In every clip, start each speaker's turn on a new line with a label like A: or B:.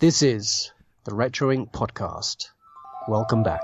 A: This is the Retro Inc. podcast. Welcome back.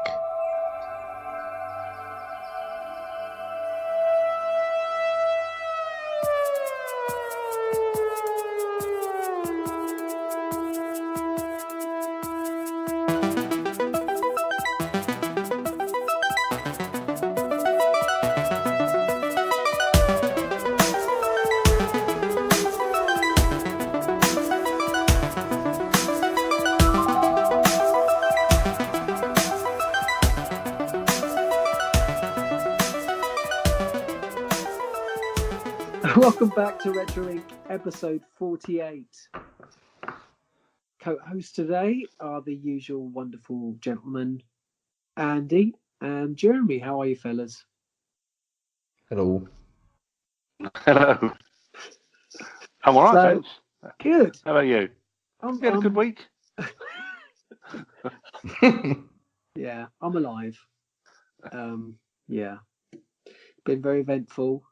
B: Welcome back to Retro Inc. episode 48. Co-hosts today are the usual wonderful gentlemen, Andy and Jeremy. How are you, fellas?
C: Hello.
D: Hello. I'm all right, thanks.
B: Good.
D: How about you?
B: I'm,
D: You had a good week?
B: Yeah, I'm alive. Yeah, been very eventful.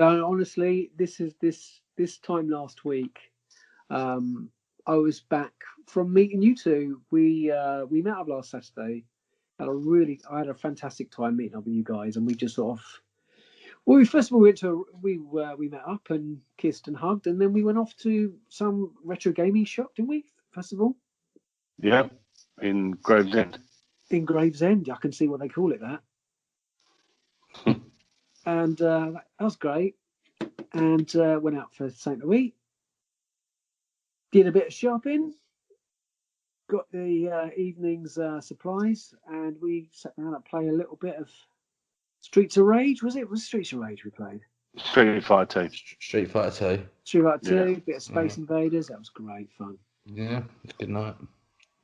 B: Honestly, this time last week, I was back from meeting you two. We met up last Saturday. I had a fantastic time meeting up with you guys, and we just sort of. Well, first of all, we met up and kissed and hugged, and then we went off to some retro gaming shop, didn't we? First of all,
D: Yeah, in Gravesend.
B: in Gravesend, I can see what they call it that. And that was great. And went out for St. Louis. Did a bit of shopping. Got the evening's supplies, and we sat down and played a little bit of Streets of Rage. Was it? Was Streets of Rage we played?
D: Street Fighter 2.
C: Street Fighter 2.
B: Street Fighter 2,
D: Yeah.
B: bit of Space Invaders. That was great fun.
C: Yeah, it's a good night.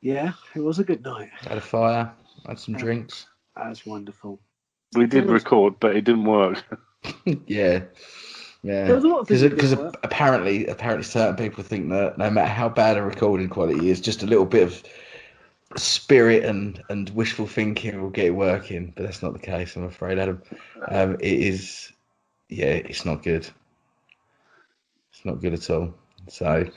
B: Yeah, it was a good night.
C: Had a fire, had some drinks.
B: That was wonderful.
D: We did record, but it didn't work.
C: Yeah.
B: There was a lot of things that
C: Because
B: didn't work.
C: apparently certain people think that no matter how bad a recording quality is, just a little bit of spirit and wishful thinking will get it working. But that's not the case, I'm afraid, Adam. It is, yeah, it's not good. It's not good at all. So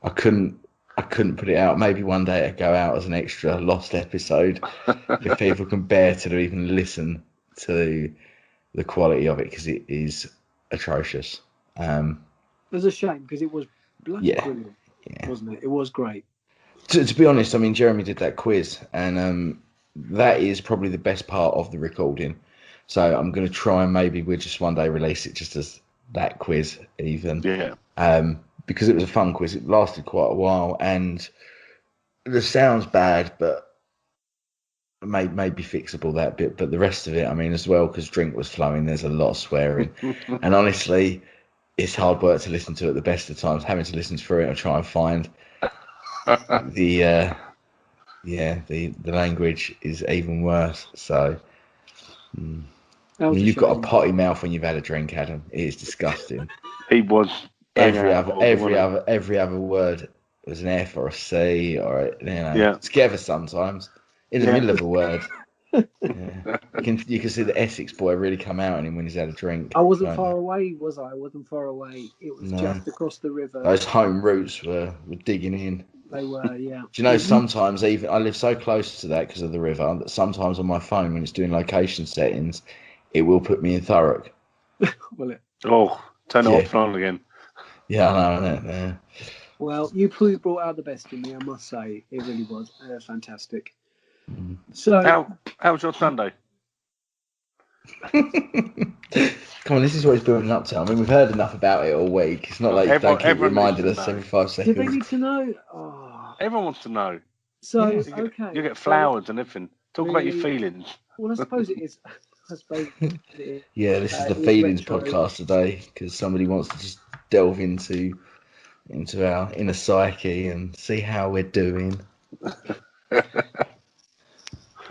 C: I couldn't put it out. Maybe one day it'll go out as an extra lost episode if people can bear to even listen to the quality of it, because it is atrocious.
B: It was a shame because it was bloody brilliant, wasn't it? It was great.
C: To be honest, I mean, Jeremy did that quiz, and that is probably the best part of the recording. So I'm going to try and maybe we'll just one day release it just as that quiz even.
D: Yeah.
C: Because it was a fun quiz. It lasted quite a while, and the sound's bad, but maybe fixable that bit. But the rest of it, I mean, as well, because drink was flowing, there's a lot of swearing. And honestly, it's hard work to listen to at the best of times. Having to listen through it and try and find the language is even worse. So I mean, you've got a potty mouth when you've had a drink, Adam. It is disgusting.
D: He was
C: every other word was an F or a C or together sometimes in the middle of a word. Yeah. You can see the Essex boy really come out in him when he's had a drink.
B: I wasn't far away, was I? I wasn't far away. It was just across the river.
C: Those home roots were digging in.
B: They were, yeah.
C: Do you know, sometimes even I live so close to that because of the river that sometimes on my phone when it's doing location settings, it will put me in Thurrock.
B: Will it?
D: Oh, turn it off and on again.
C: Yeah, I know, isn't it? Yeah.
B: Well, you brought out the best in me, I must say. It really was fantastic. So,
D: how was your Sunday?
C: Come on, this is what it's building up to. I mean, we've heard enough about it all week. It's not like you don't keep reminding us every 5 seconds.
B: Do they need to know? Oh.
D: Everyone wants to know.
B: So,
D: You get flowers and everything. Talk about your feelings.
B: Well, I suppose it is.
C: Yeah, this is the feelings podcast today because somebody wants to just delve into our inner psyche and see how we're doing.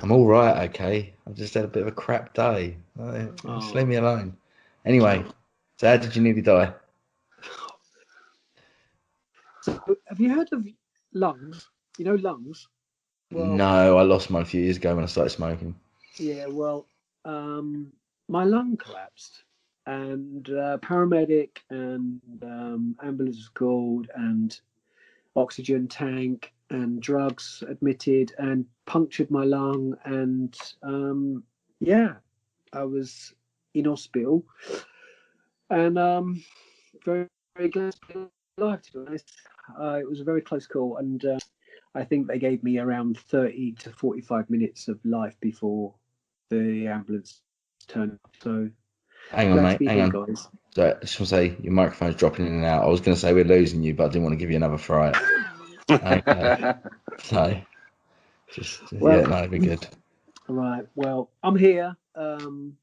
C: I'm all right, okay. I just had a bit of a crap day. Just leave me alone. Anyway, so how did you nearly die?
B: So, have you heard of lungs? You know lungs? Well,
C: no, I lost mine a few years ago when I started smoking.
B: Yeah, well, my lung collapsed, and paramedic and ambulance was called, and oxygen tank and drugs, admitted, and punctured my lung. And I was in hospital, and very, very glad to be alive, to be honest. It was a very close call, and I think they gave me around 30 to 45 minutes of life before the ambulance turned up. So
C: Hang on,
B: glad to
C: mate.
B: be
C: Hang
B: here,
C: on.
B: guys.
C: So I just want to say your microphone's dropping in and out. I was going to say we're losing you, but I didn't want to give you another fright. Okay. So just
B: Well,
C: no, it'd be good.
B: right. Well, I'm here. I'm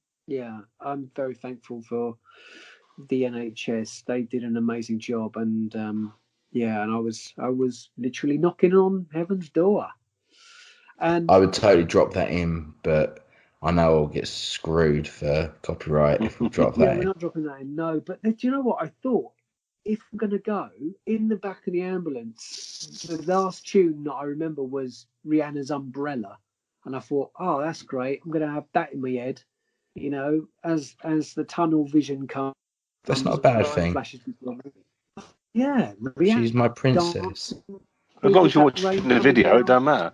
B: very thankful for the NHS. They did an amazing job, and and I was literally knocking on heaven's door. And
C: I would totally drop that in, but I know I'll get screwed for copyright if we drop
B: yeah,
C: that
B: we're
C: in.
B: not dropping that in. No, but do you know what I thought? If I'm going to go in the back of the ambulance, the last tune that I remember was Rihanna's Umbrella, and I thought, oh, that's great. I'm going to have that in my head, as the tunnel vision comes.
C: That's not a bad
B: Light
C: thing.
B: flashes before me. Yeah,
C: She's
B: Rihanna
C: my princess.
D: As long
B: with
D: as you're
B: that rain
D: watching the
B: coming
D: video,
B: down.
D: it don't matter.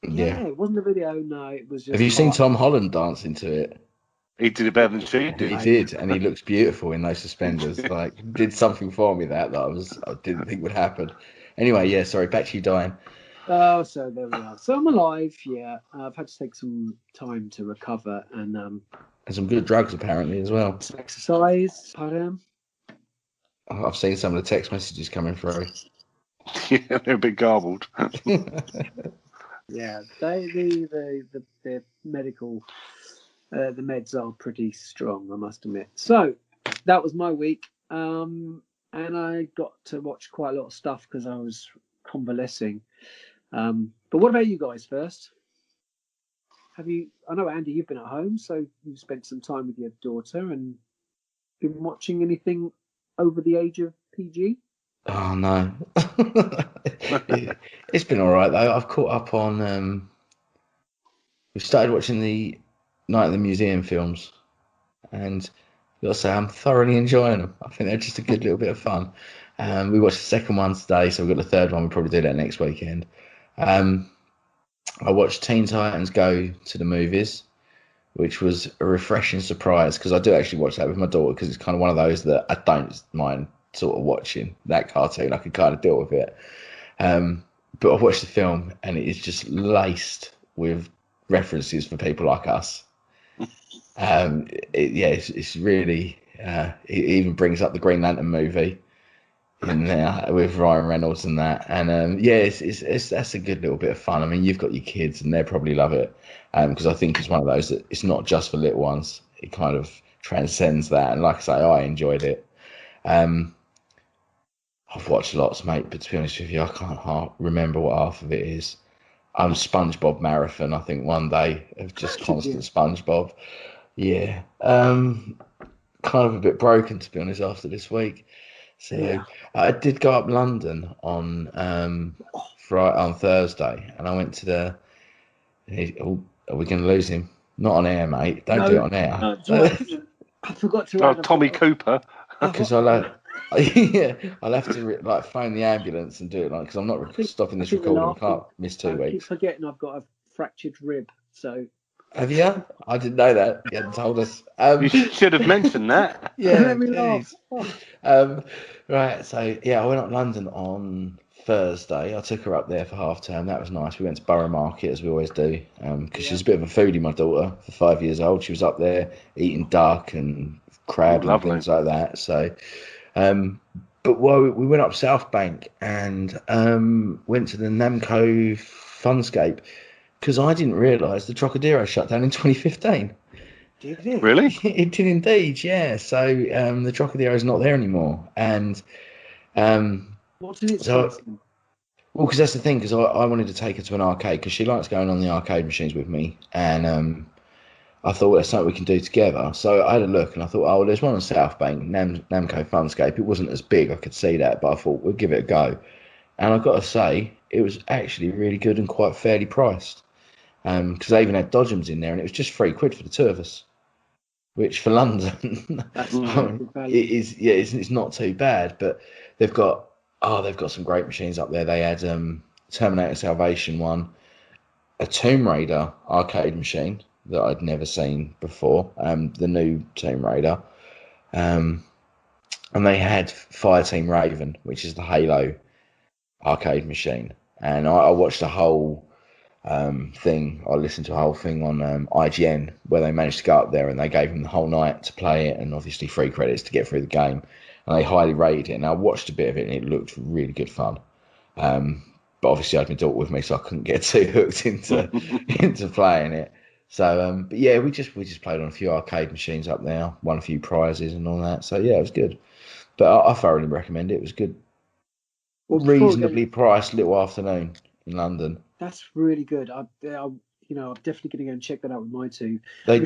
C: Yeah.
B: It wasn't a video. No, it was just.
C: Have you seen
B: art.
C: Tom Holland dancing to it?
D: He did it better than she
C: He
D: did.
C: did, and he looks beautiful in those suspenders. Like, did something for me that I didn't think would happen. Anyway, yeah, sorry, back to you dying.
B: Oh, so there we are. So I'm alive. Yeah, I've had to take some time to recover and
C: And some good drugs apparently as well.
B: some exercise. Pardon?
C: I've seen some of the text messages coming through.
D: Yeah, they're a bit garbled.
B: Yeah, the medical the meds are pretty strong, I must admit. So that was my week, and I got to watch quite a lot of stuff because I was convalescing. But what about you guys first? I know, Andy, you've been at home, so you've spent some time with your daughter and been watching anything over the age of PG?
C: Oh no, it's been all right though. I've caught up on. We started watching the Night at the Museum films, and I've got to say I'm thoroughly enjoying them. I think they're just a good little bit of fun. We watched the second one today, so we've got the third one. We'll probably do that next weekend. I watched Teen Titans Go to the movies, which was a refreshing surprise because I do actually watch that with my daughter because it's kind of one of those that I don't mind sort of watching that cartoon. I can kind of deal with it. But I've watched the film and it is just laced with references for people like us. It's really. It even brings up the Green Lantern movie in there with Ryan Reynolds and that, and it's that's a good little bit of fun. I mean, you've got your kids and they'll probably love it because I think it's one of those that it's not just for little ones. It kind of transcends that, and like I say, I enjoyed it. I've watched lots, mate, but to be honest with you, I can't remember what half of it is. I'm SpongeBob marathon. I think one day of just constant SpongeBob. Yeah, kind of a bit broken to be honest after this week. So I did go up London on Friday, on Thursday, and I went to the. Are we going to lose him? Not on air, mate. Don't do it on air.
B: No, it's all right. I forgot to.
D: Oh, Tommy Cooper.
C: Because I'll have to phone the ambulance and do it because I'm not stopping this recording. I can't miss 2 weeks.
B: I keep forgetting I've got a fractured rib. So
C: have you? I didn't know that. You hadn't told us.
D: You should have mentioned that.
C: Yeah,
B: let me laugh.
C: Right. So I went up to London on Thursday. I took her up there for half term. That was nice. We went to Borough Market as we always do because she's a bit of a foodie. My daughter, for 5 years old, she was up there eating duck and crab and things like that. So, but we went up South Bank and went to the Namco Funscape because I didn't realise the Trocadero shut down in 2015.
B: Did it?
D: Really?
C: It did indeed, yeah. So the Trocadero is not there anymore, and
B: what's in its
C: so
B: place?
C: well, because that's the thing. Because I wanted to take her to an arcade because she likes going on the arcade machines with me, and I thought that's something we can do together. So I had a look, and I thought, oh, well, there's one on South Bank, Namco Funscape. It wasn't as big, I could see that, but I thought we'll give it a go. And I've got to say, it was actually really good and quite fairly priced. Because they even had Dodgems in there, and it was just £3 for the two of us. Which for London,
B: That's
C: it is, it's not too bad. But they've got Oh, they've got some great machines up there. They had Terminator Salvation one, a Tomb Raider arcade machine that I'd never seen before, the new Tomb Raider. And they had Fireteam Raven, which is the Halo arcade machine. And I watched a whole thing. I listened to a whole thing on IGN where they managed to go up there and they gave them the whole night to play it and obviously free credits to get through the game. And they highly rated it. And I watched a bit of it and it looked really good fun. But obviously I had my daughter with me, so I couldn't get too hooked into playing it. So, but yeah, we just played on a few arcade machines up there, won a few prizes and all that. So yeah, it was good. But I thoroughly recommend it. It was good.
B: Well,
C: Reasonably priced little afternoon in London.
B: That's really good. I'm definitely going to go and check that out with my two.
C: They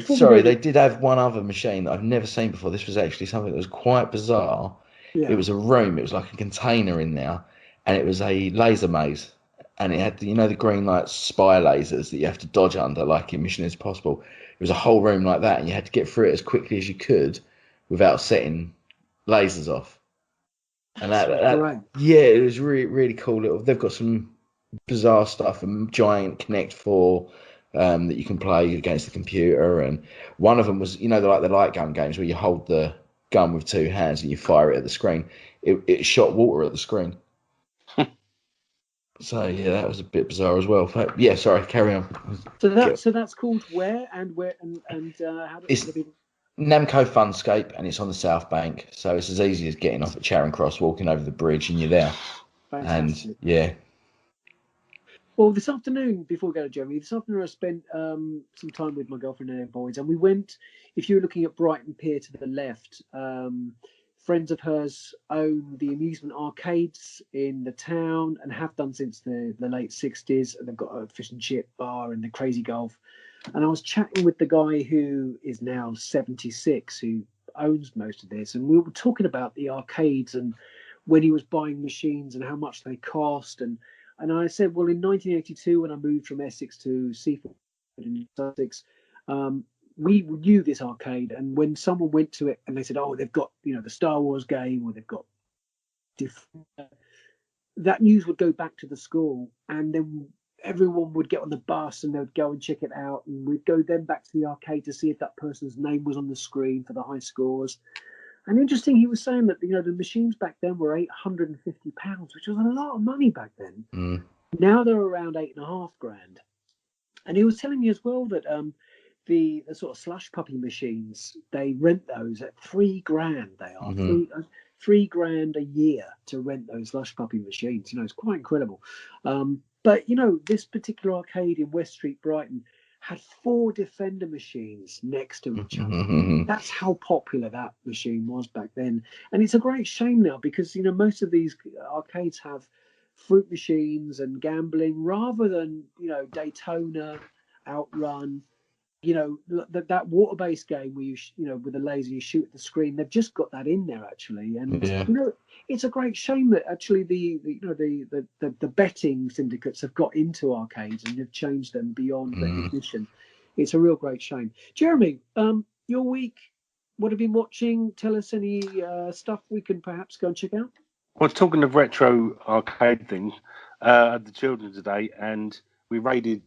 C: did have one other machine that I've never seen before. This was actually something that was quite bizarre.
B: Yeah.
C: It was a room. It was like a container in there, and it was a laser maze. And it had, the green like spy lasers that you have to dodge under, like in Mission Impossible. It was a whole room like that, and you had to get through it as quickly as you could without setting lasers off. And yeah, it was really, really cool. They've got some bizarre stuff, a giant Connect 4 that you can play against the computer, and one of them was, the light gun games where you hold the gun with two hands and you fire it at the screen. It shot water at the screen. So yeah, that was a bit bizarre as well. But, yeah, sorry, carry on.
B: So that's called where and how does
C: it's Namco Funscape, and it's on the South Bank, so it's as easy as getting off at Charing Cross, walking over the bridge, and you're there.
B: Fantastic.
C: And yeah.
B: Well, this afternoon, before we go to Germany, I spent some time with my girlfriend and her boys, and we went, if you're looking at Brighton Pier to the left, friends of hers own the amusement arcades in the town and have done since the late 60s. And they've got a fish and chip bar and the Crazy Golf. And I was chatting with the guy who is now 76, who owns most of this. And we were talking about the arcades and when he was buying machines and how much they cost. And I said, well, in 1982, when I moved from Essex to Seaford in Sussex, we knew this arcade. And when someone went to it and they said, oh, they've got, the Star Wars game, or they've got different, that news would go back to the school, and then everyone would get on the bus and they would go and check it out, and we'd go then back to the arcade to see if that person's name was on the screen for the high scores. And interesting, he was saying that the machines back then were £850, which was a lot of money back then. Now they're around £8,500. And he was telling me as well that the sort of slush puppy machines, they rent those at £3,000. They are £3,000 a year to rent those slush puppy machines. It's quite incredible. But this particular arcade in West Street, Brighton, had 4 Defender machines next to each other. That's how popular that machine was back then. And it's a great shame now because, most of these arcades have fruit machines and gambling rather than, Daytona, Outrun, that water-based game where with a laser you shoot at the screen. They've just got that in there actually, and it's a great shame that actually the betting syndicates have got into arcades and have changed them beyond recognition. It's a real great shame. Jeremy, your week, what have you been watching? Tell us any stuff we can perhaps go and check out.
D: Well, talking of retro arcade things, I had the children today, and we raided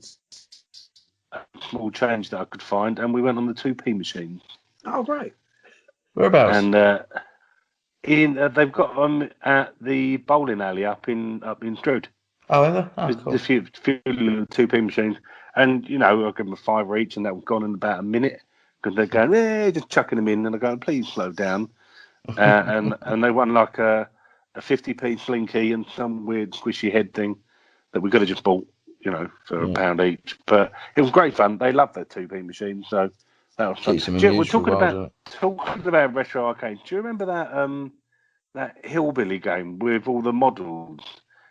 D: a small change that I could find, and we went on the 2p machine.
B: Oh, great!
C: Whereabouts?
D: And they've got them at the bowling alley up in Strood.
C: Oh, ever? Oh, cool.
D: There's a few little 2p machines, and I'll give them a £5 each, and that was gone in about a minute because they're going, just chucking them in, and I go, please slow down, and they won like a 50p slinky and some weird squishy head thing that we could have just bought, for £1 each. But it was great fun. They love their 2p machine, so that was fun. We're talking about retro arcade. Do you remember that hillbilly game with all the models?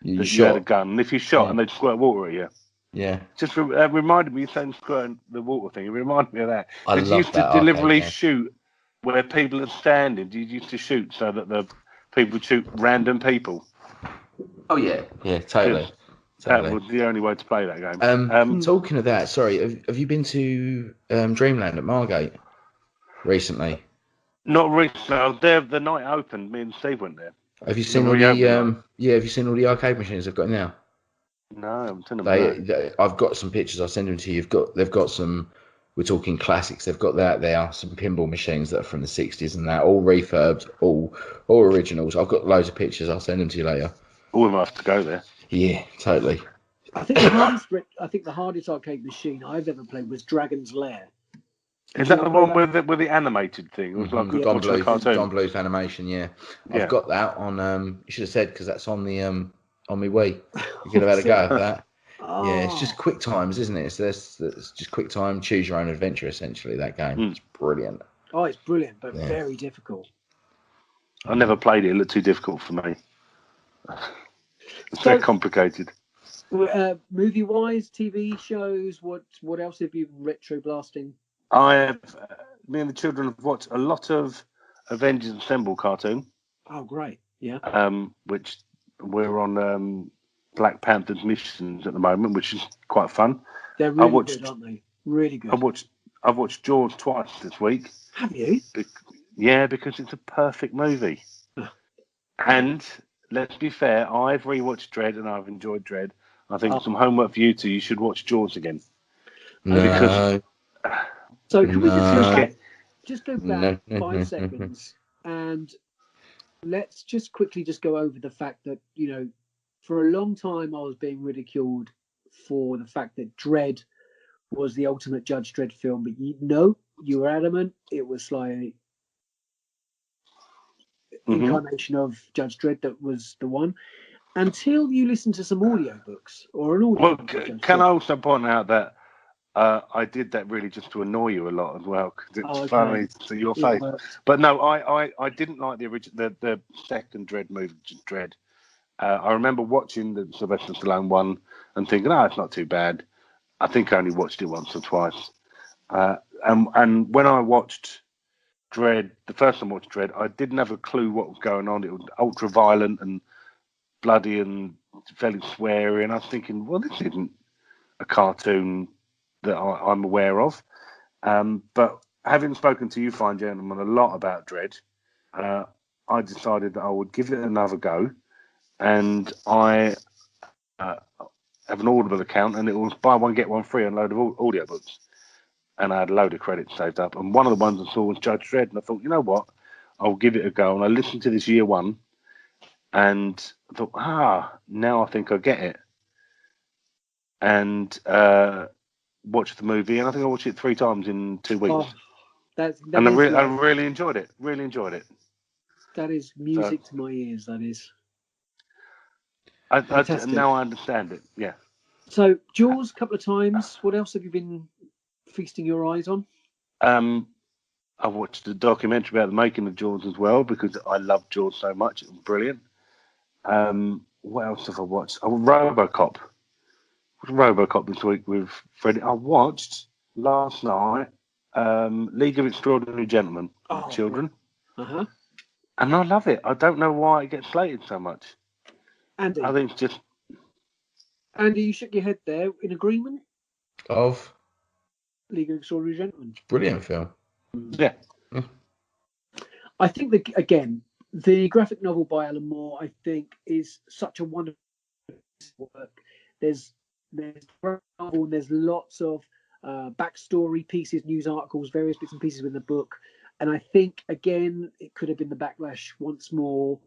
D: You had a gun, and if you shot and they'd squirt water at you.
C: Yeah.
D: Just reminded me, saying squirting the water thing, it reminded me of that.
C: I
D: Did you used to deliberately shoot where people are standing? Did you used to shoot so that the people would shoot random people?
C: Oh, yeah. Yeah, totally.
D: That was the only way to play that game.
C: Talking of that, sorry, have you been to Dreamland at Margate recently?
D: Not recently. I was there the night it opened. Me and Steve went there.
C: Have you seen all
D: reopening
C: the Have you seen all the arcade machines they've got now?
D: No, I'm telling them.
C: I've got some pictures. I'll send them to you. They've got some. We're talking classics. They've got that there. Some pinball machines that are from the 60s and that, all refurbed, all originals. I've got loads of pictures. I'll send them to you later.
D: All of us have to go there.
C: Yeah, totally.
B: I think the hardest arcade machine I've ever played was Dragon's Lair.
D: Is that the one with the animated thing? It was like
C: Don
D: watching a cartoon.
C: Don Bluth animation. Yeah, I've got that on. You should have said because that's on the on my Wii. You could have had a go at that.
B: Oh.
C: Yeah, it's just quick times, isn't it? It's just quick time, choose your own adventure. Essentially, that game. It's brilliant.
B: Oh, it's brilliant, but very difficult.
D: I never played it. It looked too difficult for me. It's very complicated.
B: Movie-wise, TV shows, what else have you been retro blasting?
D: Me and the children have watched a lot of Avengers Assemble cartoon.
B: Oh, great! Yeah.
D: Which we're on Black Panther's missions at the moment, which is quite fun.
B: They're really good, aren't they? Really good.
D: I've watched Jaws twice this week.
B: Have you?
D: Yeah, because it's a perfect movie. And let's be fair, I've rewatched Dredd and I've enjoyed Dredd. I think some homework for you two. You should watch Jaws again.
C: No.
B: So can we just go back 5 seconds and let's just quickly go over the fact that, for a long time I was being ridiculed for the fact that Dredd was the ultimate Judge Dredd film, but you were adamant it was like incarnation of Judge Dredd that was the one. Until you listen to some audiobooks or an audio.
D: Well, can I also point out that I did that really just to annoy you a lot as well, because it's funny to your face. But no, I didn't like the original, the second Dredd movie, Dredd. I remember watching the Sylvester Stallone one and thinking, it's not too bad. I think I only watched it once or twice. And when I watched Dredd, the first time I watched Dredd, I didn't have a clue what was going on. It was ultra violent and bloody and fairly sweary, and I was thinking, well, this isn't a cartoon that I'm aware of. But having spoken to you fine gentlemen a lot about Dredd, I decided that I would give it another go, and I have an Audible account, and it was buy one get one free on a load of audiobooks, and I had a load of credits saved up, and one of the ones I saw was Judge Dredd, and I thought, you know what, I'll give it a go, and I listened to this year one. And I thought, now I think I get it. And watched the movie, and I think I watched it 3 times in 2 weeks.
B: I
D: really enjoyed it. Really enjoyed it.
B: That is music to my ears. That is.
D: Now I understand it. Yeah.
B: So Jaws, a couple of times. What else have you been feasting your eyes on?
D: I watched a documentary about the making of Jaws as well, because I love Jaws so much. It was brilliant. What else have I watched? RoboCop. RoboCop this week with Freddie. I watched last night League of Extraordinary Gentlemen with children. And I love it. I don't know why it gets slated so much.
B: Andy,
D: I think it's just...
B: Andy, you shook your head there in agreement?
C: Of?
B: League of Extraordinary Gentlemen.
C: Brilliant film.
D: Yeah.
B: I think that, again, the graphic novel by Alan Moore, I think, is such a wonderful work. There's novel, and there's lots of backstory pieces, news articles, various bits and pieces in the book. And I think, again, it could have been the backlash once more.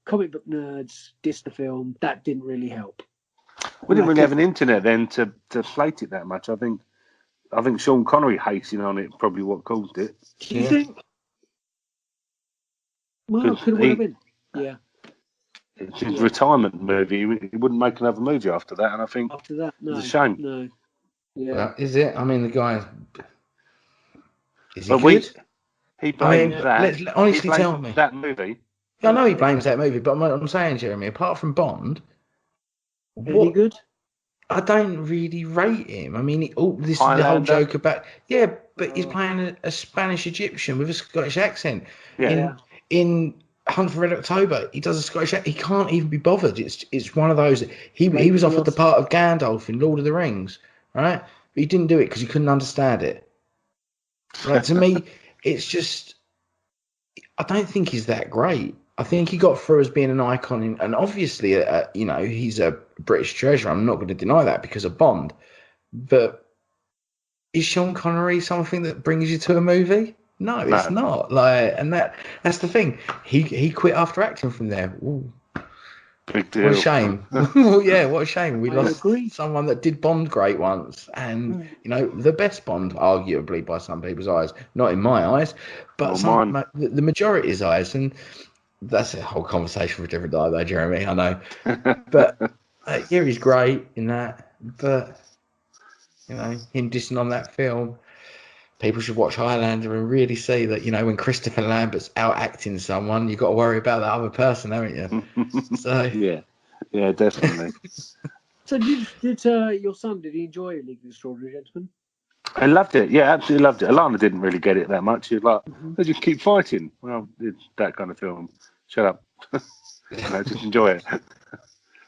B: Comic book nerds dissed the film. That didn't really help.
D: We didn't really have an internet then to slate it that much. I think Sean Connery hating on it probably what caused it.
B: Do you think? Well, it could have been. Yeah.
D: It's his retirement movie. He wouldn't make another movie after that, and I think
B: after that, no,
D: it's a shame.
B: No. Yeah.
C: Well, is it? I mean, the guy. Is he good?
D: He blames that.
C: Honestly, tell me
D: that movie.
C: I know he blames that movie, but I'm saying, Jeremy, apart from Bond,
B: any good?
C: I don't really rate him. I mean, this is the whole joke about but he's playing a Spanish Egyptian with a Scottish accent.
D: Yeah.
C: In Hunt for Red October, he does a Scottish accent. He can't even be bothered. It's one of those. He was offered the part of Gandalf in Lord of the Rings, right? But he didn't do it because he couldn't understand it. Like, to me, it's just, I don't think he's that great. I think he got through as being an icon, and obviously, he's a British treasure. I'm not going to deny that because of Bond. But is Sean Connery something that brings you to a movie? No, it's not. And that's the thing. He quit after acting from there. Ooh,
D: Big deal.
C: what a shame. Yeah, what a shame. We lost
B: agree.
C: someone that did Bond great once, and the best Bond, arguably by some people's eyes, not in my eyes, but the majority's eyes, and that's a whole conversation for a different day, though, Jeremy. I know, but yeah, he's great in that, but him dissing on that film. People should watch Highlander and really see that, when Christopher Lambert's out acting someone, you've got to worry about that other person, haven't you? So
D: yeah, definitely.
B: So did your son, did he enjoy League of Extraordinary Gentlemen?
D: I loved it. Yeah, absolutely loved it. Alana didn't really get it that much. She was like, they just keep fighting. Well, it's that kind of film. Shut up. Just enjoy it.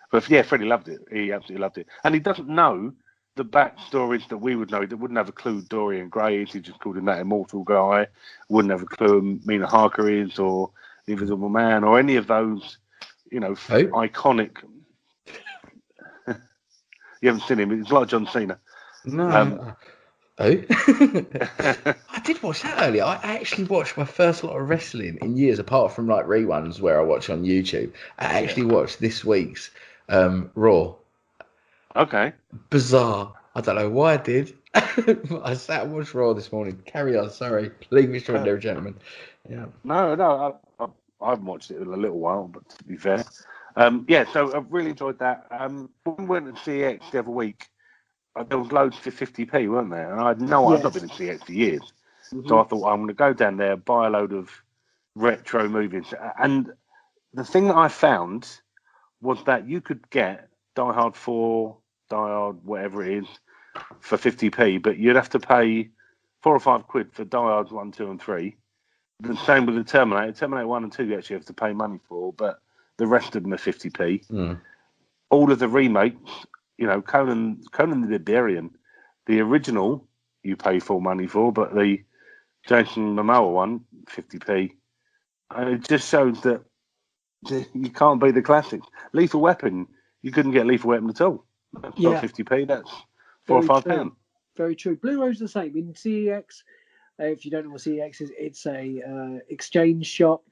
D: But yeah, Freddie loved it. He absolutely loved it. And he doesn't know the backstories that we would know. He wouldn't have a clue Dorian Gray is. He just called him that immortal guy. Wouldn't have a clue who Mina Harker is, or the Invisible Man, or any of those, iconic. You haven't seen him. It's like John Cena.
C: No. I did watch that earlier. I actually watched my first lot of wrestling in years, apart from like reruns where I watch on YouTube. I actually watched this week's Raw.
D: Okay.
C: Bizarre. I don't know why I did. I sat and watched Raw this morning. Carry on. Sorry. Leave me extraordinary, gentlemen. Yeah.
D: No. I haven't watched it in a little while, but to be fair, So I've really enjoyed that. When we went to CX the other week, there was loads for 50p, weren't there? And I've not been to CX for years, so I thought I'm going to go down there, buy a load of retro movies. And the thing that I found was that you could get Die Hard 4, Die Hard, whatever it is, for 50p, but you'd have to pay £4 or £5 for Die Hard 1, 2, and 3. The same with the Terminator. Terminator 1 and 2 you actually have to pay money for, but the rest of them are 50p. All of the remakes, Conan the Barbarian, the original you pay full money for, but the Jason Momoa one, 50p. And it just shows that you can't beat the classics. Lethal Weapon, you couldn't get Lethal Weapon at all. That's not 50p, that's £4 or £5.
B: Very true. Blu-ray's the same. In CEX, if you don't know what CEX is, it's a exchange shop.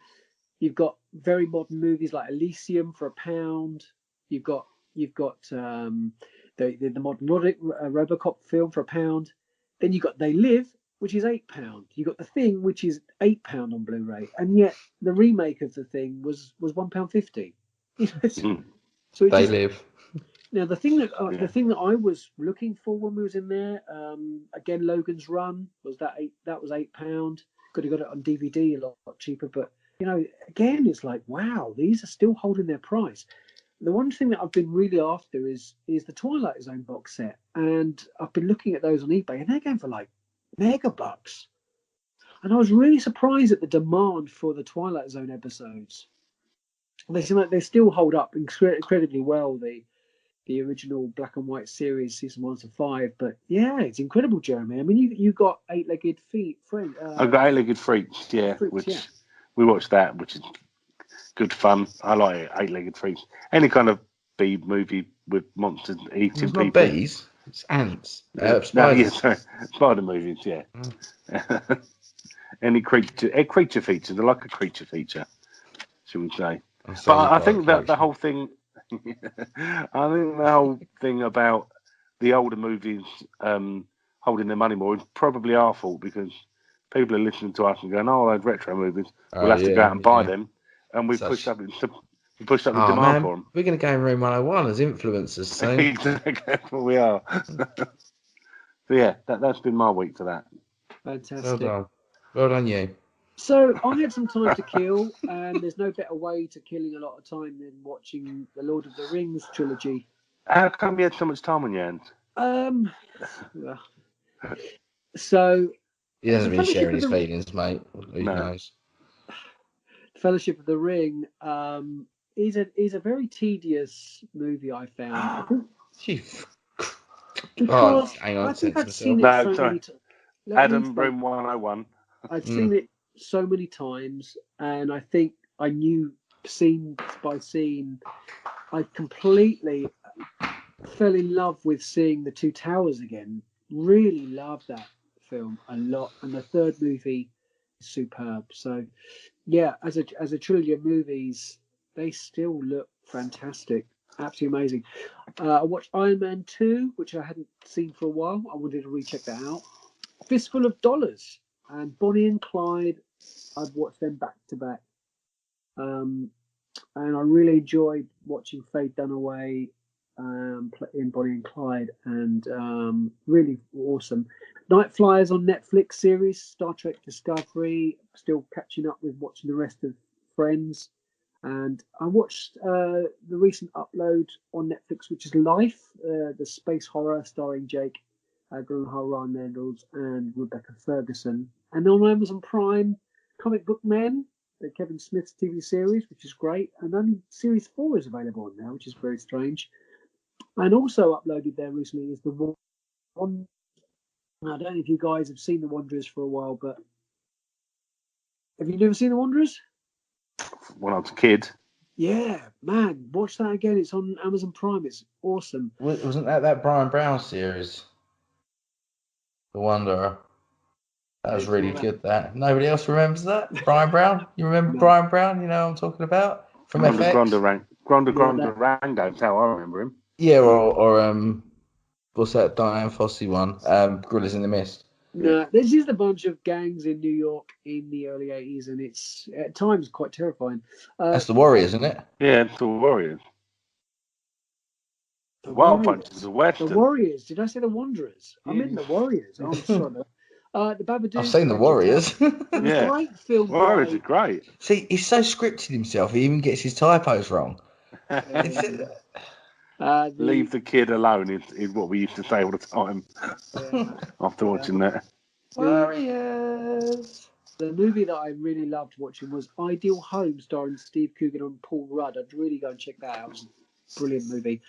B: You've got very modern movies like Elysium for £1. You've got the modern Robocop film for £1. Then you've got They Live, which is £8. You've got The Thing, which is £8 on Blu-ray, and yet the remake of The Thing was £1.50. So
C: They Live.
B: Now the thing that I was looking for when we was in there, again, Logan's Run was that was £8. Could have got it on DVD a lot cheaper, but again, it's like, wow, these are still holding their price. The one thing that I've been really after is the Twilight Zone box set, and I've been looking at those on eBay, and they're going for like megabucks. And I was really surprised at the demand for the Twilight Zone episodes. They seem like they still hold up incredibly well. The original black and white series, season 1 to 5, but yeah, it's incredible, Jeremy. I mean, you got Eight-Legged Friend.
D: I've got Eight-Legged Freaks, we watched that, which is good fun. I like Eight-Legged Freaks. Any kind of B movie with monsters eating people.
C: Not bees, it's ants.
D: Spider movies, yeah. Any creature features. I like a creature feature, should we say? But I think that the whole thing. I think the whole thing about the older movies holding their money more is probably our fault, because people are listening to us and going, "Oh, those retro movies, we'll have to go out and buy them," and we pushed up the demand for them.
C: We're going to go in room 101 as influencers soon.
D: Exactly, that's what we are. So yeah, that's been my week for that.
B: Fantastic.
C: Well done, you.
B: So I had some time to kill, and there's no better way to killing a lot of time than watching the Lord of the Rings trilogy.
D: How come you had so much time on your hands?
B: So
C: he hasn't been sharing his feelings, mate. Who knows?
B: Fellowship of the Ring is a very tedious movie, I found. Because
C: hang on,
B: I think I'd seen it so many times.
D: Adam, Room 101.
B: I'd seen it so many times, and I think I knew scene by scene. I completely fell in love with seeing the Two Towers again. Really loved that film a lot, and the third movie is superb. So, yeah, as a trilogy of movies, they still look fantastic, absolutely amazing. I watched Iron Man 2, which I hadn't seen for a while. I wanted to recheck that out. Fistful of Dollars and Bonnie and Clyde. I've watched them back to back. And I really enjoyed watching Faye Dunaway in Bonnie and Clyde, and really awesome. Night Flyers on Netflix series, Star Trek Discovery. Still catching up with watching the rest of Friends, and I watched the recent upload on Netflix, which is Life, the space horror starring Jake Gyllenhaal, Ryan Reynolds, and Rebecca Ferguson. And on Amazon Prime, Comic Book Men, the Kevin Smith's TV series, which is great, and only series 4 is available on now, which is very strange. And also uploaded there recently is the one. I don't know if you guys have seen The Wanderers for a while, but have you never seen The Wanderers?
D: When I was a kid.
B: Yeah, man, watch that again. It's on Amazon Prime. It's awesome.
C: Wasn't that Brian Brown series? The Wanderer. That was really good. That nobody else remembers that. Brian Brown. You remember
B: No.
C: Brian Brown? You know what I'm talking about from FX.
D: Granda Rango. That's how I remember him.
C: Yeah, or what's that Diane Fossey one? Gorillas in the Mist.
B: No, this is a bunch of gangs in New York in the early 80s, and it's at times quite terrifying.
C: That's the Warriors, isn't it?
D: Yeah, it's the Warriors.
B: The
D: Wild
B: Warriors.
D: Bunch is the Western.
B: The Warriors. Did I say the Wanderers? I meant the Warriors. I'm sorry. The Babadook.
C: I've seen the Warriors.
D: Yeah.
B: Great film.
D: Warriors are great.
C: See, he's so scripted himself. He even gets his typos wrong.
D: Leave the kid alone is what we used to say all the time after watching that.
C: Warriors.
B: The movie that I really loved watching was Ideal Home, starring Steve Coogan and Paul Rudd. I'd really go and check that out. It was a brilliant movie.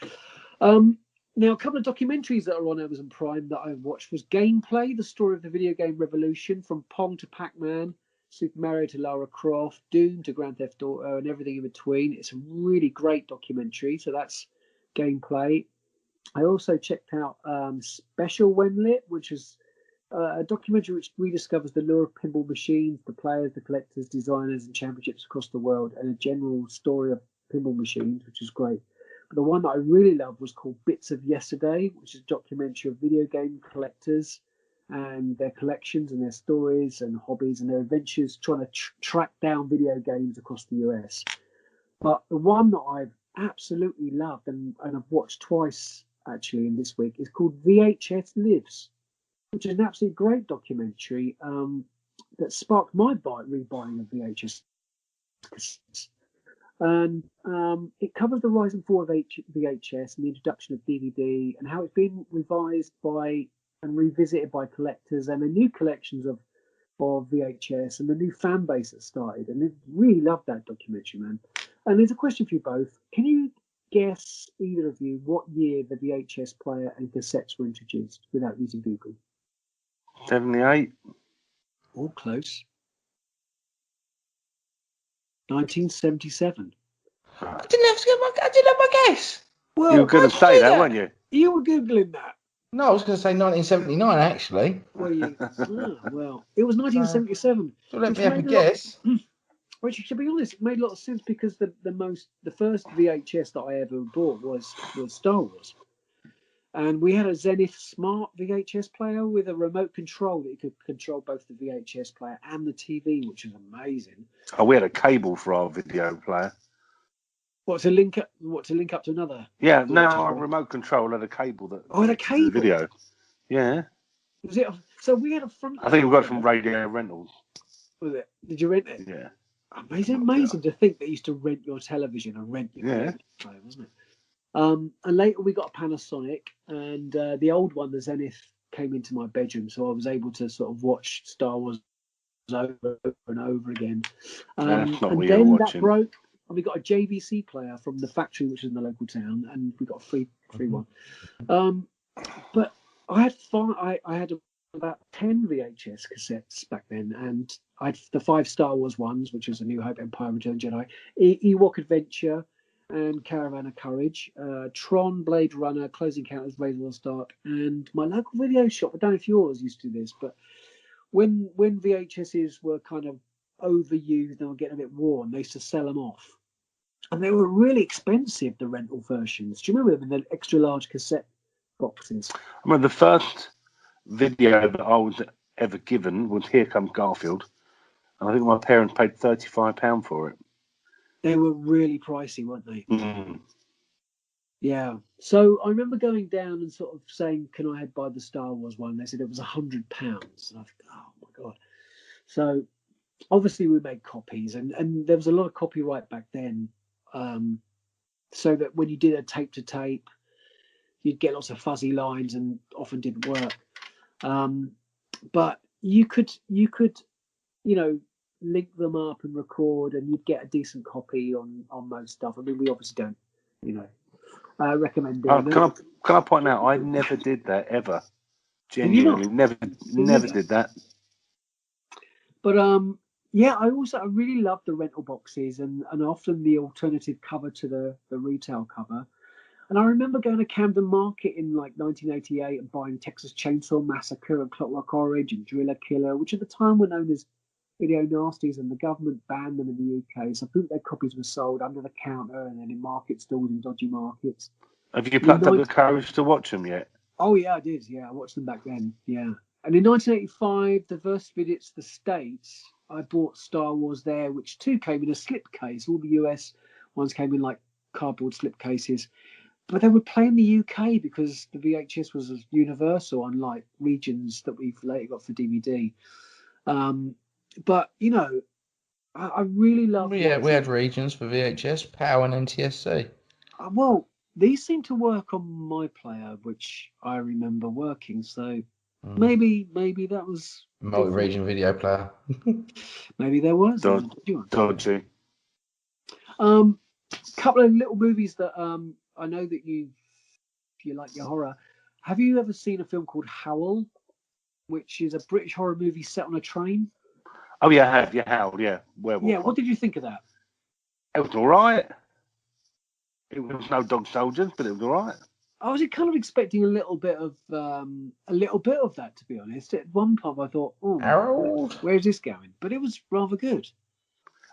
B: Now, a couple of documentaries that are on Amazon Prime that I watched was Gameplay, the story of the video game revolution, from Pong to Pac-Man, Super Mario to Lara Croft, Doom to Grand Theft Auto, and everything in between. It's a really great documentary, so that's Gameplay. I also checked out Special When Lit, which is a documentary which rediscovers the lure of pinball machines, the players, the collectors, designers, and championships across the world, and a general story of pinball machines, which is great. But the one that I really loved was called Bits of Yesterday, which is a documentary of video game collectors and their collections and their stories and hobbies and their adventures trying to track down video games across the US. But the one that I've absolutely loved and I've watched twice actually in this week is called VHS Lives, which is an absolutely great documentary that sparked my rebuying of VHS. And it covers the rise and fall of VHS and the introduction of DVD and how it's been revised by and revisited by collectors and the new collections of VHS and the new fan base that started. And I really loved that documentary, man. And there's a question for you both. Can you guess, either of you, what year the VHS player and cassettes were introduced without using Google?
D: 78.
B: All close. 1977.
C: I didn't have my guess.
B: Well,
D: You were going to say that, weren't you?
B: You were Googling that.
C: No, I was going to say 1979, actually.
B: Well, it was 1977.
C: So let me have a guess.
B: Which, to be honest, it made a lot of sense because the first VHS that I ever bought was Star Wars. And we had a Zenith Smart VHS player with a remote control that you could control both the VHS player and the TV, which was amazing.
D: Oh, we had a cable for our video player.
B: What, to link up to another?
D: Yeah, no, our remote control had a cable that.
B: Oh, had a cable.
D: Video. Yeah.
B: Was it? So we had a front.
D: I think we got it from Radio Rentals.
B: Was it? Did you rent it?
D: Yeah.
B: Amazing to think they used to rent your television and rent your player, wasn't it? And later we got a Panasonic, and the old one, the Zenith, came into my bedroom, so I was able to sort of watch Star Wars over and over again. And then that broke, and we got a JVC player from the factory, which is in the local town, and we got a free one. But I had fun. I had about 10 VHS cassettes back then, and I had the 5 Star Wars ones, which was A New Hope, Empire, Return of the Jedi, Ewok Adventure, and Caravan of Courage, Tron, Blade Runner, Close Encounters, Razor's Dark, and my local video shop. I don't know if yours used to do this, but when VHSs were kind of overused and were getting a bit worn, they used to sell them off. And they were really expensive, the rental versions. Do you remember them in the extra large cassette boxes?
D: I mean, the first video that I was ever given was Here Comes Garfield. And I think my parents paid £35 for it.
B: They were really pricey, weren't they?
D: Mm.
B: Yeah. So I remember going down and sort of saying, can I buy the Star Wars one? They said it was £100. And I thought, oh my God. So obviously we made copies, and there was a lot of copyright back then. So that when you did a tape to tape, you'd get lots of fuzzy lines and often didn't work. But you could, link them up and record, and you'd get a decent copy on most stuff. I mean, we obviously don't, recommend doing
D: Can I point out, I never did that ever. Genuinely, never did that.
B: But I really loved the rental boxes and often the alternative cover to the retail cover. And I remember going to Camden Market in like 1988 and buying Texas Chainsaw Massacre and Clockwork Orange and Driller Killer, which at the time were known as video nasties, and the government banned them in the UK. So bootleg copies were sold under the counter and then in market stalls in dodgy markets.
D: Have you plucked up the courage to watch them yet?
B: Oh, yeah, I did. Yeah, I watched them back then. Yeah. And in 1985, the first visits to the States, I bought Star Wars there, which too came in a slipcase. All the US ones came in like cardboard slipcases. But they would play in the UK because the VHS was universal, unlike regions that we've later got for DVD. But, I really love...
C: Yeah, we had regions for VHS, POW and NTSC.
B: Well, these seem to work on my player, which I remember working. So maybe that was...
C: Multi-region video player.
B: Maybe there was.
D: Dodgy.
B: Couple of little movies that I know that you like your horror. Have you ever seen a film called Howl, which is a British horror movie set on a train?
D: Oh, yeah, I have. Yeah, Howl, yeah. Werewolf.
B: Yeah, what did you think of that?
D: It was all right. It was no dog soldiers, but it was all right.
B: I was kind of expecting a little bit of that, to be honest. At one point, I thought,
C: Harold,
B: where's this going? But it was rather good.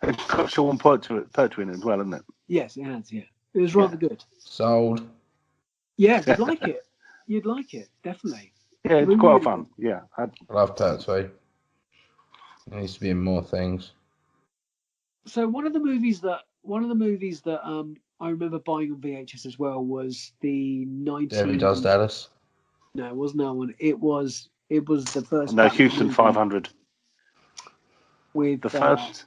D: It's got Sean Pertwee in it as well, isn't it?
B: Yes, it has. Yeah, it was rather good.
C: Sold.
B: Yeah, you'd like it. You'd like it, definitely.
D: Yeah, it's quite fun. Yeah,
C: I love Pertwee. It needs to be in more things.
B: So one of the movies that I remember buying on VHS as well was the 19...
C: Debbie Does Dallas.
B: No, it wasn't that one. It was the first...
D: No, Houston 500.
B: With
D: the first...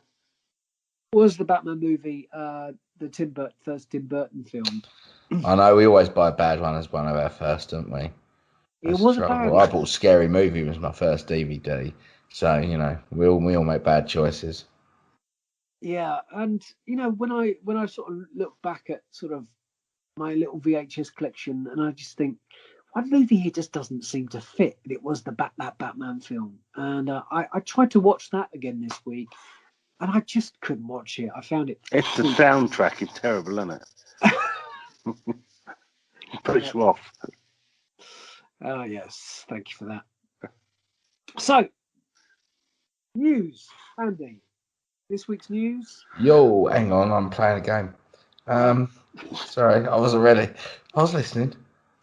B: was the Batman movie, the first Tim Burton film.
C: I know, we always buy a bad one as one of our first, don't we?
B: It was a bad
C: one. I bought Scary Movie was my first DVD. So, we all make bad choices.
B: Yeah, and when I sort of look back at sort of my little VHS collection, and I just think one movie here just doesn't seem to fit. It was that Batman film, and I tried to watch that again this week, and I just couldn't watch it. I found it.
D: It's the soundtrack is terrible, isn't it? Puts you off.
B: Oh yes, thank you for that. So, news, Andy. This week's news.
C: Yo, hang on, I'm playing a game. Sorry, I wasn't ready. I was listening.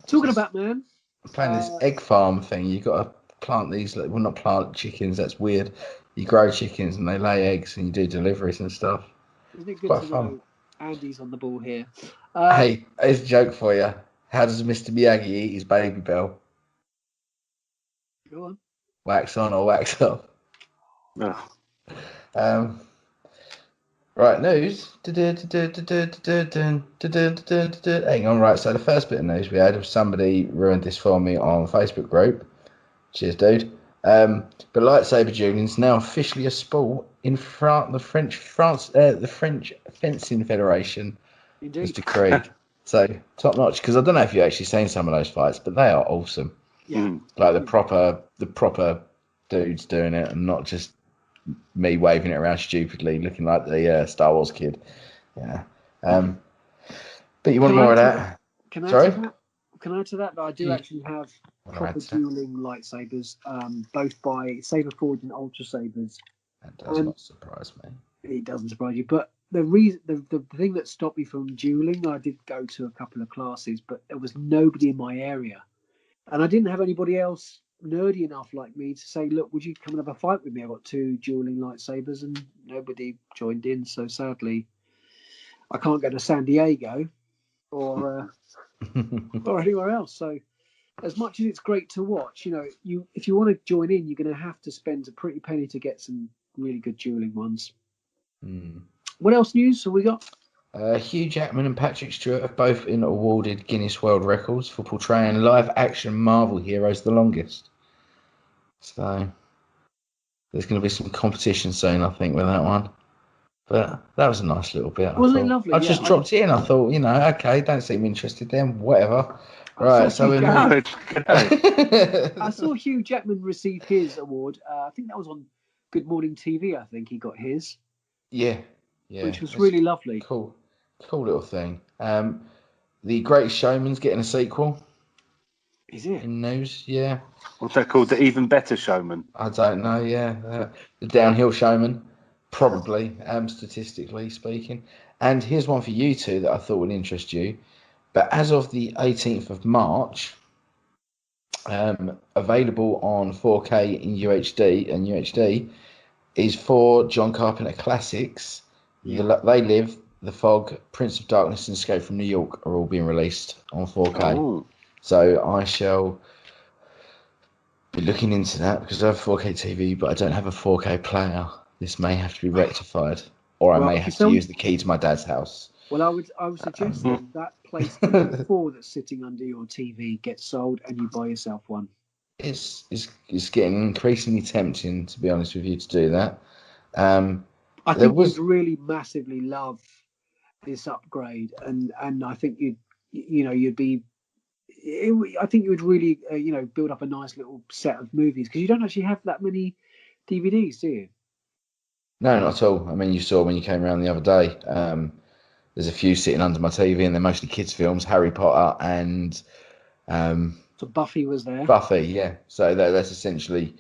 B: Talking about Batman.
C: I'm playing this egg farm thing. You got to plant these. Well, not plant chickens. That's weird. You grow chickens and they lay eggs, and you do deliveries and stuff.
B: Isn't it good to know Andy's on the ball here?
C: Hey, here's a joke for you. How does Mr. Miyagi eat his baby bell?
B: Go on.
C: Wax on or wax off?
D: No.
C: Right, news. Hang on, right. So the first bit of news we had was somebody ruined this for me on Facebook group. Cheers, dude. But lightsaber dueling is now officially a sport in the French Fencing Federation.
B: Indeed.
C: Was decreed. So top notch, because I don't know if you've actually seen some of those fights, but they are awesome.
B: Yeah.
C: Like the proper dudes doing it, and not just me waving it around stupidly, looking like the Star Wars kid. Yeah. But you want more of that?
B: Can I
C: Sorry?
B: add to that? Can I add to that? But I do actually have proper dueling lightsabers, both by Saber Forge and Ultra Sabers.
C: That does not surprise me.
B: It doesn't surprise you, but the thing that stopped me from dueling, I did go to a couple of classes, but there was nobody in my area, and I didn't have anybody else nerdy enough like me to say, "Look, would you come and have a fight with me?" I got 2 dueling lightsabers, and nobody joined in. So sadly, I can't go to San Diego or anywhere else. So, as much as it's great to watch, if you want to join in, you're going to have to spend a pretty penny to get some really good dueling ones. What else news have we got?
C: Hugh Jackman and Patrick Stewart have both been awarded Guinness World Records for portraying live-action Marvel heroes the longest. So there's going to be some competition soon, I think, with that one. But that was a nice little bit.
B: Wasn't it lovely?
C: I just dropped in. I thought, okay, don't seem interested then. Whatever. Right, so we're
B: I saw Hugh Jackman receive his award. I think that was on Good Morning TV. I think he got his.
C: Yeah.
B: Which was really lovely.
C: Cool little thing. The Greatest Showman's getting a sequel.
B: Is it?
C: In news, yeah.
D: What's that called? The Even Better Showman?
C: I don't know, yeah. The Downhill Showman, probably, statistically speaking. And here's one for you two that I thought would interest you. But as of the 18th of March, available on 4K in UHD, and UHD is 4 John Carpenter classics. Yeah. They Live, The Fog, Prince of Darkness, and Escape from New York are all being released on 4K. Oh. So I shall be looking into that because I have 4K TV, but I don't have a 4K player. This may have to be rectified, or I may have to use the key to my dad's house.
B: Well, I would suggest that PlayStation 4 that's sitting under your TV gets sold, and you buy yourself one.
C: It's getting increasingly tempting, to be honest with you, to do that.
B: I think you'd really massively love this upgrade, and I think you'd be. I think you would really build up a nice little set of movies because you don't actually have that many DVDs, do you?
C: No, not at all. I mean, you saw when you came around the other day. There's a few sitting under my TV, and they're mostly kids' films, Harry Potter and.
B: So Buffy was there.
C: Buffy, yeah. So that's essentially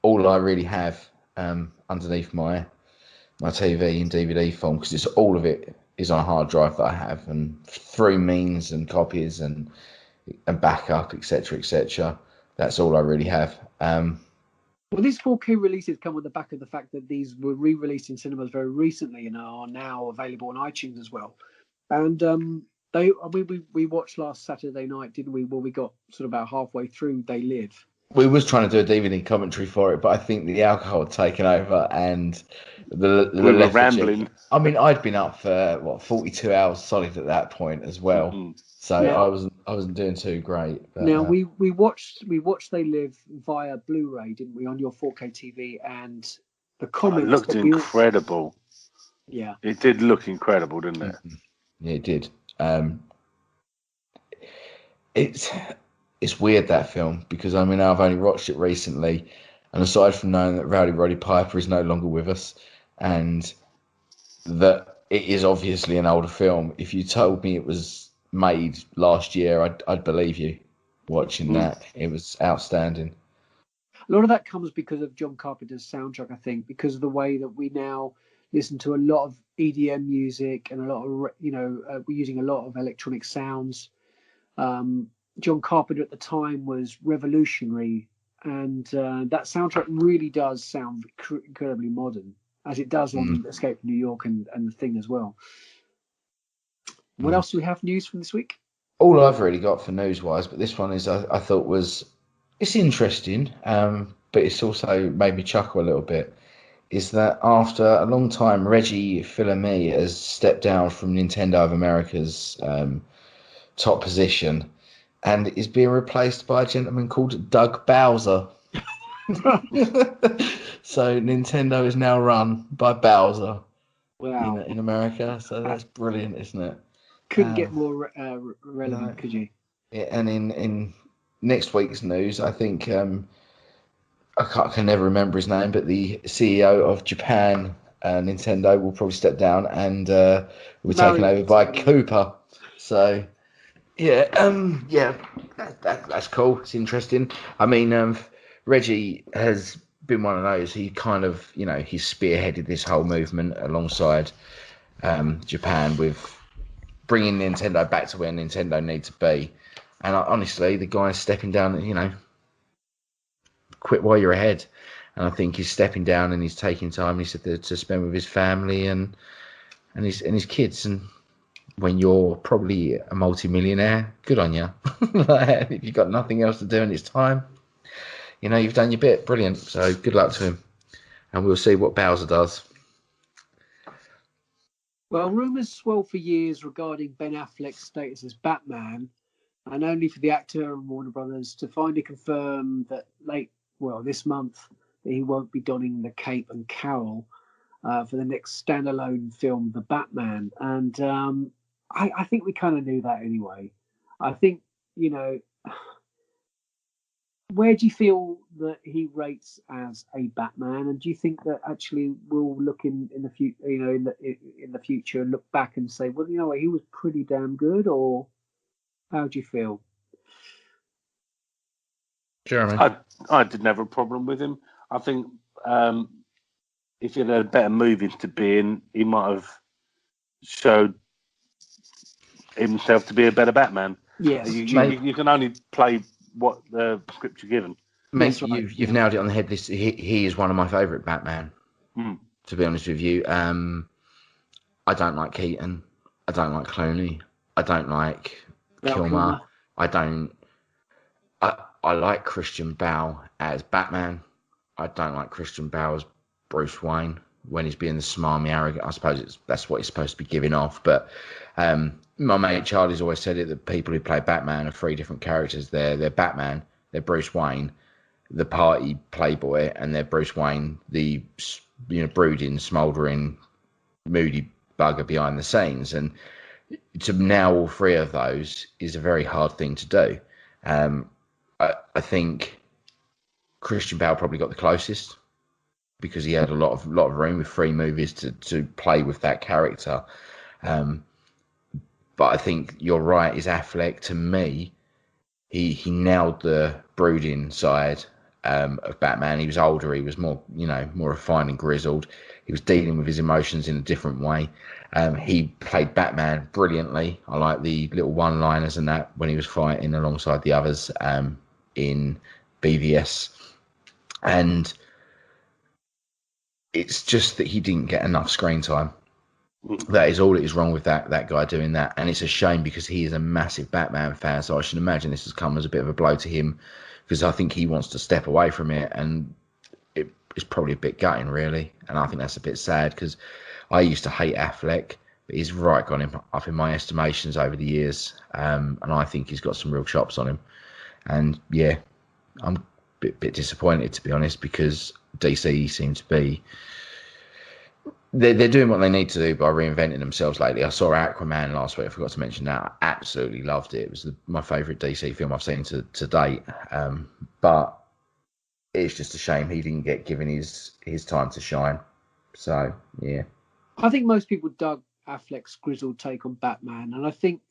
C: all I really have underneath my TV in DVD form, because it's all of it is on a hard drive that I have, and through means and copies and backup, etc. That's all I really have.
B: Well, these 4K releases come on the back of the fact that these were re-released in cinemas very recently and are now available on iTunes as well. And we watched last Saturday night, didn't we? Well, we got sort of about halfway through They Live.
C: We was trying to do a DVD commentary for it, but I think the alcohol had taken over and the
D: we were rambling.
C: I mean, I'd been up for 42 hours solid at that point as well. Mm-hmm. So now, I wasn't doing too great. But,
B: now we watched They Live via Blu-ray, didn't we, on your 4K TV? And the comments
D: it looked incredible.
B: Yeah,
D: it did look incredible, didn't it?
C: Yeah, it did. It's weird, that film, because I mean, I've only watched it recently, and aside from knowing that Rowdy Roddy Piper is no longer with us, and that it is obviously an older film, if you told me it was made last year, I'd believe you. Watching that, it was outstanding.
B: A lot of that comes because of John Carpenter's soundtrack, I think, because of the way that we now listen to a lot of EDM music and a lot of we're using a lot of electronic sounds. John Carpenter at the time was revolutionary, and that soundtrack really does sound incredibly modern, as it does on Escape from New York and The Thing as well. What else do we have news from this week?
C: All I've really got for news-wise, but this one is I thought it's interesting, but it's also made me chuckle a little bit, is that after a long time, Reggie Fils-Aimé has stepped down from Nintendo of America's top position and is being replaced by a gentleman called Doug Bowser. So Nintendo is now run by Bowser.
B: Wow.
C: In America. So that's brilliant, isn't it?
B: Couldn't get more relevant, could you?
C: Yeah, and in next week's news, I think I can never remember his name, but the CEO of Japan, Nintendo, will probably step down and will be taken over by Cooper. So yeah, that's cool. It's interesting. I mean, Reggie has been one of those. He kind of, he spearheaded this whole movement alongside Japan with bringing Nintendo back to where Nintendo need to be. And honestly, the guy's stepping down. Quit while you're ahead. And I think he's stepping down and he's taking time. He said to spend with his family and his kids. And when you're probably a multi-millionaire, good on you. If you've got nothing else to do and it's time, you've done your bit. Brilliant. So good luck to him. And we'll see what Bowser does.
B: Well, rumours swelled for years regarding Ben Affleck's status as Batman, and only for the actor and Warner Brothers to finally confirm that this month that he won't be donning the cape and cowl for the next standalone film, The Batman. And I think we kind of knew that anyway. I think, where do you feel that he rates as a Batman? And do you think that actually we'll look in the future, in the future, and look back and say, well, he was pretty damn good? Or how do you feel?
C: Jeremy?
D: I didn't have a problem with him. I think if he had a better movies to be in, he might have showed himself to be a better Batman.
B: Yes,
D: you can only play what the script you're given.
C: Mate, you've nailed it on the head. He is one of my favourite Batman. To be honest with you, I don't like Keaton. I don't like Clooney. I don't like Kilmer. I like Christian Bale as Batman. I don't like Christian Bale as Bruce Wayne when he's being the smarmy, arrogant. I suppose that's what he's supposed to be giving off. But my mate Charlie's always said it, that people who play Batman are three different characters. They're Batman, they're Bruce Wayne, the party playboy, and they're Bruce Wayne, the brooding, smouldering, moody bugger behind the scenes. And to nail all three of those is a very hard thing to do. I think Christian Bale probably got the closest because he had a lot of room with 3 movies to play with that character. But I think you're right, is Affleck, to me, he nailed the brooding side of Batman. He was older, he was more refined and grizzled. He was dealing with his emotions in a different way. He played Batman brilliantly. I like the little one-liners and that when he was fighting alongside the others in BVS. And it's just that he didn't get enough screen time. That is all that is wrong with that guy doing that. And it's a shame because he is a massive Batman fan. So I should imagine this has come as a bit of a blow to him because I think he wants to step away from it. And it's probably a bit gutting, really. And I think that's a bit sad because I used to hate Affleck, but he's gone up in my estimations over the years. And I think he's got some real chops on him. And yeah, I'm a bit disappointed, to be honest, because DC seem to be... They're doing what they need to do by reinventing themselves lately. I saw Aquaman last week. I forgot to mention that. I absolutely loved it. It was my favourite DC film I've seen to date. But it's just a shame he didn't get given his time to shine. So, yeah.
B: I think most people dug Affleck's grizzled take on Batman. And I think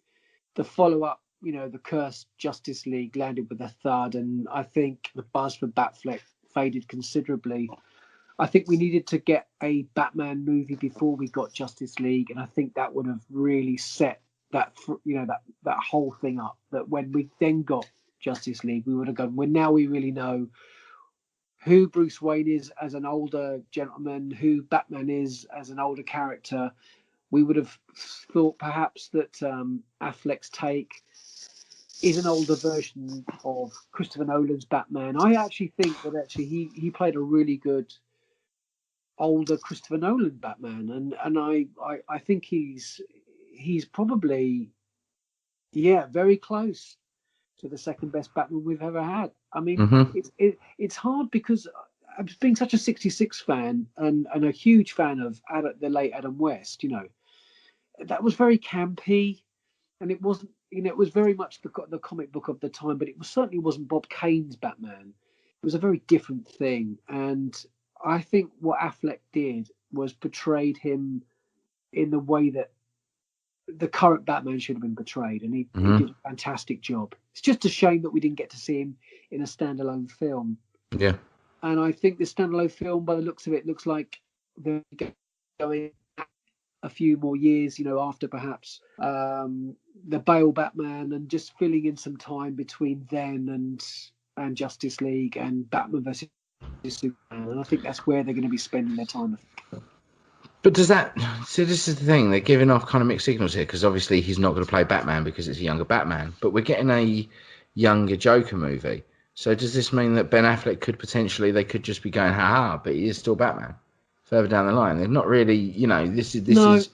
B: the follow-up, the cursed Justice League landed with a thud. And I think the buzz for Batfleck faded considerably. I think we needed to get a Batman movie before we got Justice League, and I think that would have really set that whole thing up. That when we then got Justice League, we would have gone, well, now we really know who Bruce Wayne is as an older gentleman, who Batman is as an older character. We would have thought perhaps that Affleck's take is an older version of Christopher Nolan's Batman. I actually think that he played a really good older Christopher Nolan Batman, and I think he's probably very close to the second best Batman we've ever had. I mean, it's hard because I've been such a 66 fan and a huge fan of the late Adam West. That was very campy, and it it was very much the comic book of the time, but certainly wasn't Bob Kane's Batman. It was a very different thing, and I think what Affleck did was portrayed him in the way that the current Batman should have been portrayed, and he did a fantastic job. It's just a shame that we didn't get to see him in a standalone film.
C: Yeah.
B: And I think the standalone film, by the looks of it, looks like they're going a few more years, after perhaps the Bale Batman, and just filling in some time between then and Justice League and Batman versus Superman. And I think that's where they're going to be spending their time.
C: But does that... So this is the thing. They're giving off kind of mixed signals here, because obviously he's not going to play Batman because it's a younger Batman. But we're getting a younger Joker movie. So does this mean that Ben Affleck could potentially... They could just be going, ha-ha, but he is still Batman further down the line? They're not really... This is...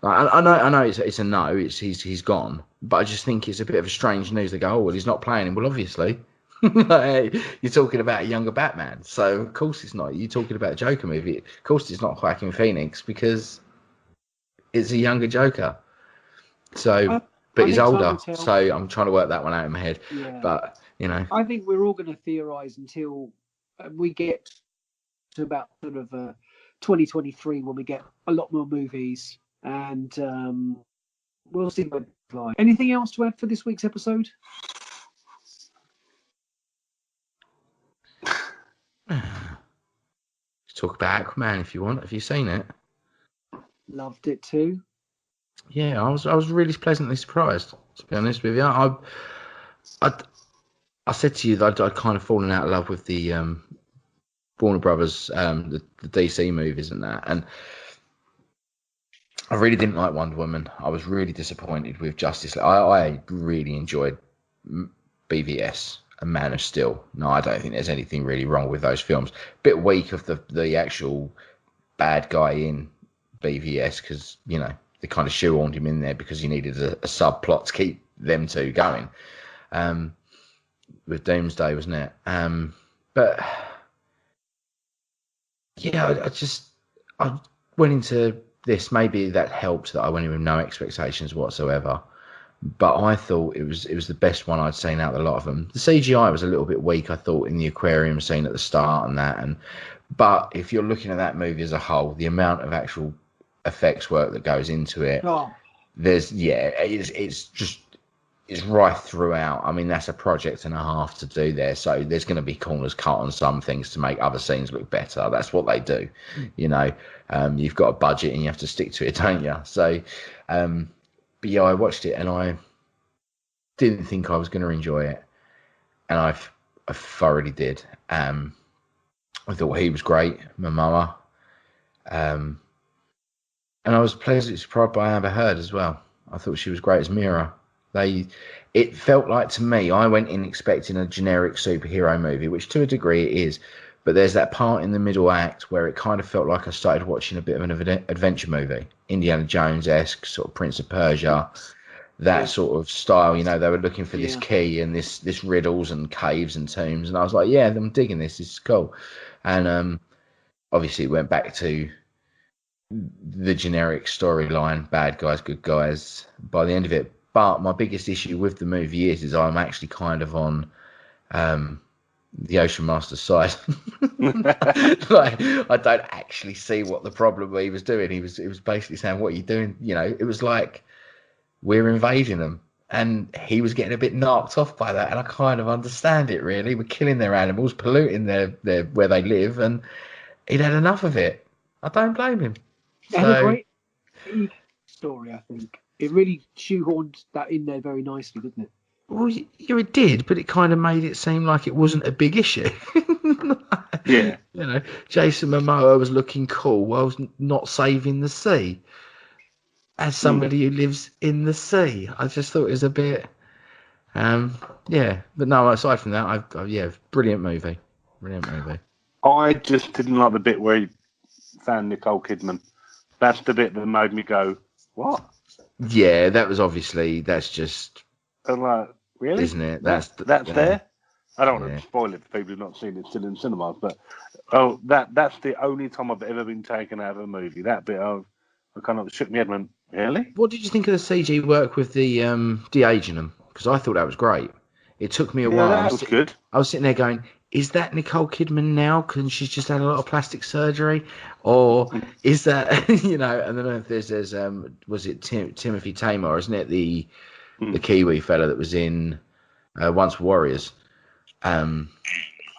C: I know it's a no. He's gone. But I just think it's a bit of a strange news. They go, oh, well, he's not playing him. Well, obviously... You're talking about a younger Batman, so of course it's not. You're talking about a Joker movie, of course it's not Joaquin Phoenix, because it's a younger Joker. So, but he's older, so I'm trying to work that one out in my head. Yeah. But
B: I think we're all going to theorize until we get to about sort of 2023, when we get a lot more movies, and we'll see what it's like. Anything else to add for this week's episode?
C: Talk about Aquaman if you want. Have you seen it?
B: Loved it too.
C: Yeah, I was really pleasantly surprised, to be honest with you. I said to you that I'd kind of fallen out of love with the Warner Brothers, the DC movies and that, and I really didn't like Wonder Woman. I was really disappointed with Justice League. I really enjoyed BVS and Man of Steel. No, I don't think there's anything really wrong with those films. Bit weak of the actual bad guy in BVS, because they kind of shoehorned him in there because you needed a subplot to keep them two going. With Doomsday, wasn't it? But yeah, I went into this. Maybe that helped that I went in with no expectations whatsoever. But I thought it was the best one I'd seen out of a lot of them. The CGI was a little bit weak, I thought, in the aquarium scene at the start and that. But if you're looking at that movie as a whole, the amount of actual effects work that goes into it, it's right throughout. I mean, that's a project and a half to do there. So there's going to be corners cut on some things to make other scenes look better. That's what they do. You've got a budget and you have to stick to it, don't you? So, but yeah, I watched it and I didn't think I was going to enjoy it, and I thoroughly did. I thought he was great, Momoa, and I was pleasantly surprised by Amber Heard as well. I thought she was great as Mira. It felt like, to me, I went in expecting a generic superhero movie, which to a degree it is, but there's that part in the middle act where it kind of felt like I started watching a bit of an adventure movie, Indiana Jones-esque, sort of Prince of Persia, that sort of style. They were looking for this key and this riddles and caves and tombs, and I was like, yeah, I'm digging this. This is cool. And obviously it went back to the generic storyline, bad guys, good guys, by the end of it. But my biggest issue with the movie is I'm actually kind of on the Ocean Master's side. I don't actually see what the problem he was doing. He was basically saying, what are you doing? It was like, we're invading them, and he was getting a bit knocked off by that, and I kind of understand it, really. We're killing their animals, polluting their where they live, and he'd had enough of it. I don't blame him.
B: It had a great story, I think. It really shoehorned that in there very nicely, didn't it?
C: Well, yeah, it did, but it kind of made it seem like it wasn't a big issue.
D: Yeah.
C: Jason Momoa was looking cool while not saving the sea. As somebody who lives in the sea, I just thought it was a bit, But no, aside from that, brilliant movie.
D: I just didn't like the bit where he found Nicole Kidman. That's the bit that made me go, what?
C: Yeah, that's just...
D: I'm like, really?
C: Isn't it?
D: That's there? I don't want to spoil it for people who've not seen it still in cinemas, but that's the only time I've ever been taken out of a movie. That bit, I kind of shook my head and went, Really?
C: What did you think of the CG work with the de-aging them? Because I thought that was great. It took me a
D: Yeah,
C: while.
D: that was good.
C: I was sitting there going, is that Nicole Kidman now? Because she's just had a lot of plastic surgery? Or is that, you know, and then there's was it Timothy Tamar, isn't it? The Kiwi fella that was in Once Warriors.
D: I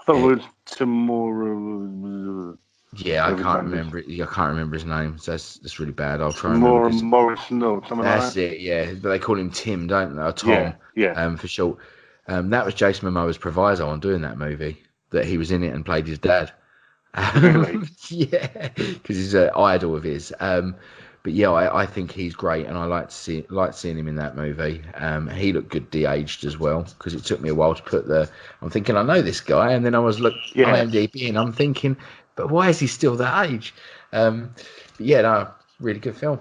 D: thought it was tomorrow.
C: Yeah, I can't remember it. I can't remember his name. So that's really bad. I'll try and
D: More
C: remember.
D: Morrison or something like
C: That's
D: that.
C: it, yeah. But they call him Tim, don't they? Or Tom,
D: Yeah.
C: for short. That was Jason Momoa's proviso on doing that movie, that he was in it and played his dad.
D: Really?
C: Yeah, because he's an idol of his. But yeah, I think he's great, and I like seeing him in that movie. He looked good de-aged as well, because it took me a while to put I'm thinking I know this guy, and then I was IMDb, and I'm thinking, but why is he still that age? But yeah, no, really good film.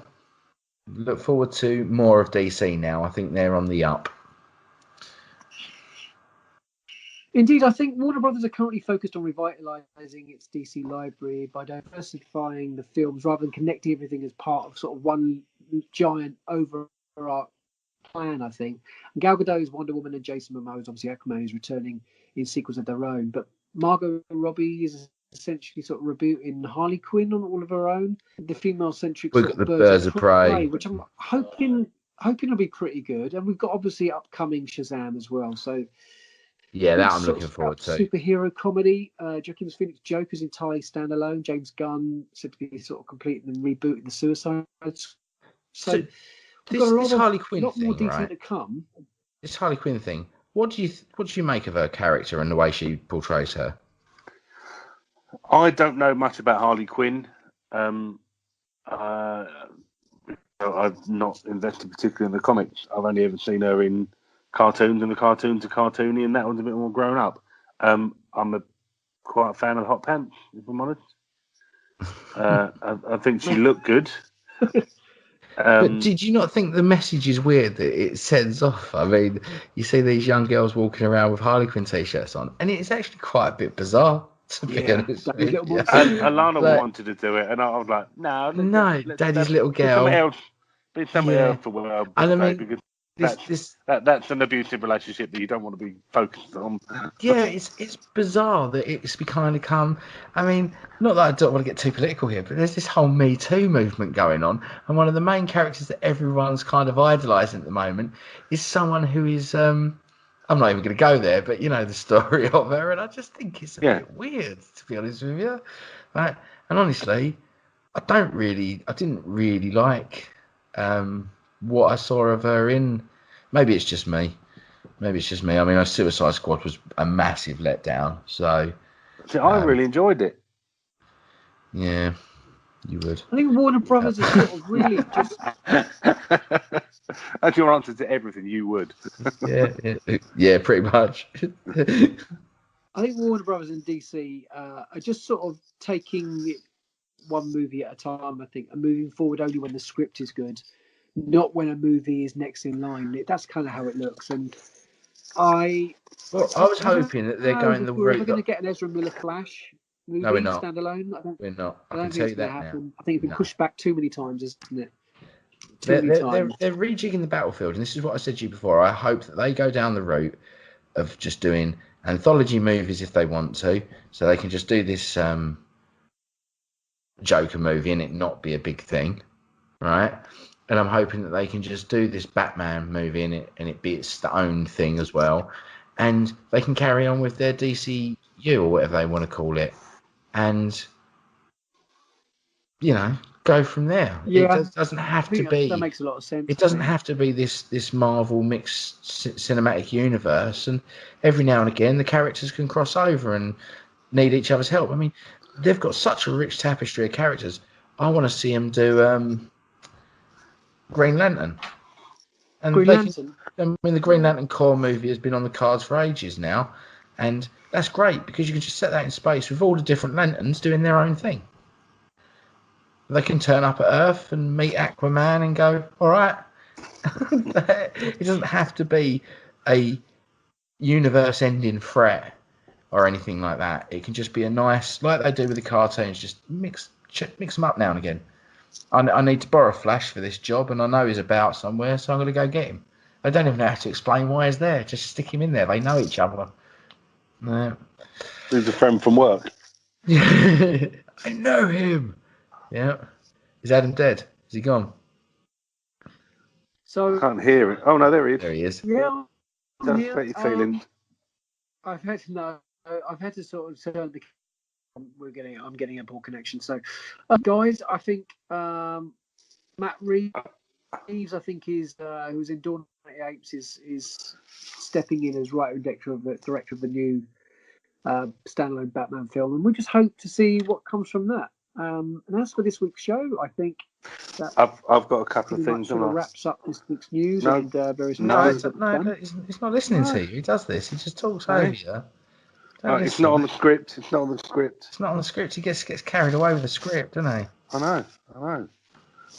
C: Look forward to more of DC now. I think they're on the up.
B: Indeed, I think Warner Brothers are currently focused on revitalizing its DC library by diversifying the films rather than connecting everything as part of sort of one giant overarching plan, I think. And Gal Gadot's Wonder Woman and Jason Momoa's obviously Aquaman is returning in sequels of their own, but Margot Robbie is essentially sort of rebooting Harley Quinn on all of her own. The female-centric
C: We've
B: sort
C: got
B: of
C: the Birds of Prey,
B: which I'm hoping will be pretty good. And we've got obviously upcoming Shazam as well. So
C: yeah, that I'm looking forward to.
B: Superhero comedy. Joaquin Phoenix Joker's entirely standalone. James Gunn said to be sort of completing and rebooting the Suicide. So we've got a lot
C: Harley Quinn
B: lot more
C: thing,
B: DC
C: right?
B: to come.
C: This Harley Quinn thing. What do you make of her character and the way she portrays her?
D: I don't know much about Harley Quinn. I've not invested particularly in the comics. I've only ever seen her in cartoons, and the cartoons are cartoony, and that one's a bit more grown up. I'm quite a fan of Hot Pants, if I'm honest. I think she looked good.
C: But did you not think the message is weird that it sends off? I mean, you see these young girls walking around with Harley Quinn t-shirts on, and it's actually quite a bit bizarre, to be honest.
B: And
D: Alana wanted to do it, and I was like, no,
C: Daddy's little girl.
D: Be something else to wear, because that's an abusive relationship that you don't want to be focused on.
C: Yeah, it's bizarre that it's become. I mean, not that I don't want to get too political here, but there's this whole Me Too movement going on, and one of the main characters that everyone's kind of idolising at the moment is someone who is. I'm not even going to go there, but you know the story of her, and I just think it's a bit weird, to be honest with you. Right? And honestly, I didn't really like what I saw of her in. Maybe it's just me. I mean, Suicide Squad was a massive letdown. So
D: I really enjoyed it.
C: Yeah, you would.
B: I think Warner Brothers is sort of really just.
D: That's your answer to everything. You would.
C: Yeah, pretty much.
B: I think Warner Brothers and DC are just sort of taking it one movie at a time, I think, and moving forward only when the script is good, not when a movie is next in line. That's kind of how it looks. And I
C: was hoping that they're going the route.
B: We're going to get an Ezra Miller Flash movie standalone.
C: We're not.
B: I don't think it's going to happen. I think it's been pushed back too many times, isn't it?
C: They're rejigging the battlefield, and this is what I said to you before. I hope that they go down the route of just doing anthology movies if they want to, so they can just do this Joker movie and it not be a big thing, right? And I'm hoping that they can just do this Batman movie and it be its own thing as well, and they can carry on with their DCU or whatever they want to call it, and go from there.
B: Yeah,
C: it doesn't have to be.
B: That makes a lot of sense.
C: It doesn't have to be this Marvel mixed cinematic universe, and every now and again the characters can cross over and need each other's help. I mean, they've got such a rich tapestry of characters. I want to see them do Green Lantern. And the Green Lantern core movie has been on the cards for ages now, and that's great because you can just set that in space with all the different lanterns doing their own thing. They can turn up at Earth and meet Aquaman and go, all right. It doesn't have to be a universe-ending threat or anything like that. It can just be a nice, like they do with the cartoons, just mix them up now and again. I need to borrow Flash for this job, and I know he's about somewhere, so I'm going to go get him. I don't even have to explain why he's there. Just stick him in there. They know each other. No.
D: He's a friend from work.
C: I know him. Yeah. Is Adam dead? Is he gone?
B: So
D: I can't hear it. Oh no, there he is.
C: There he is.
B: yeah,
D: Just
B: yeah.
D: about your feelings.
B: I've had to sort of turn the. I'm getting a poor connection. So, guys, I think Matt Reeves, I think is who's in Dawn of the Apes, is stepping in as writer and director of the new standalone Batman film, and we just hope to see what comes from that. And as for this week's show, I think that
D: I've got a couple of
B: pretty much
D: things.
B: sort of wraps up this week's news
D: No.
B: and various.
C: No,
B: news that we've done.
C: he's not listening
B: No.
C: to you. He does this. He just talks
D: No.
C: over you. Don't
D: It's
C: listen.
D: not on the script. It's not on the script.
C: It's not on the script. He gets carried away with the script, doesn't he?
D: I know.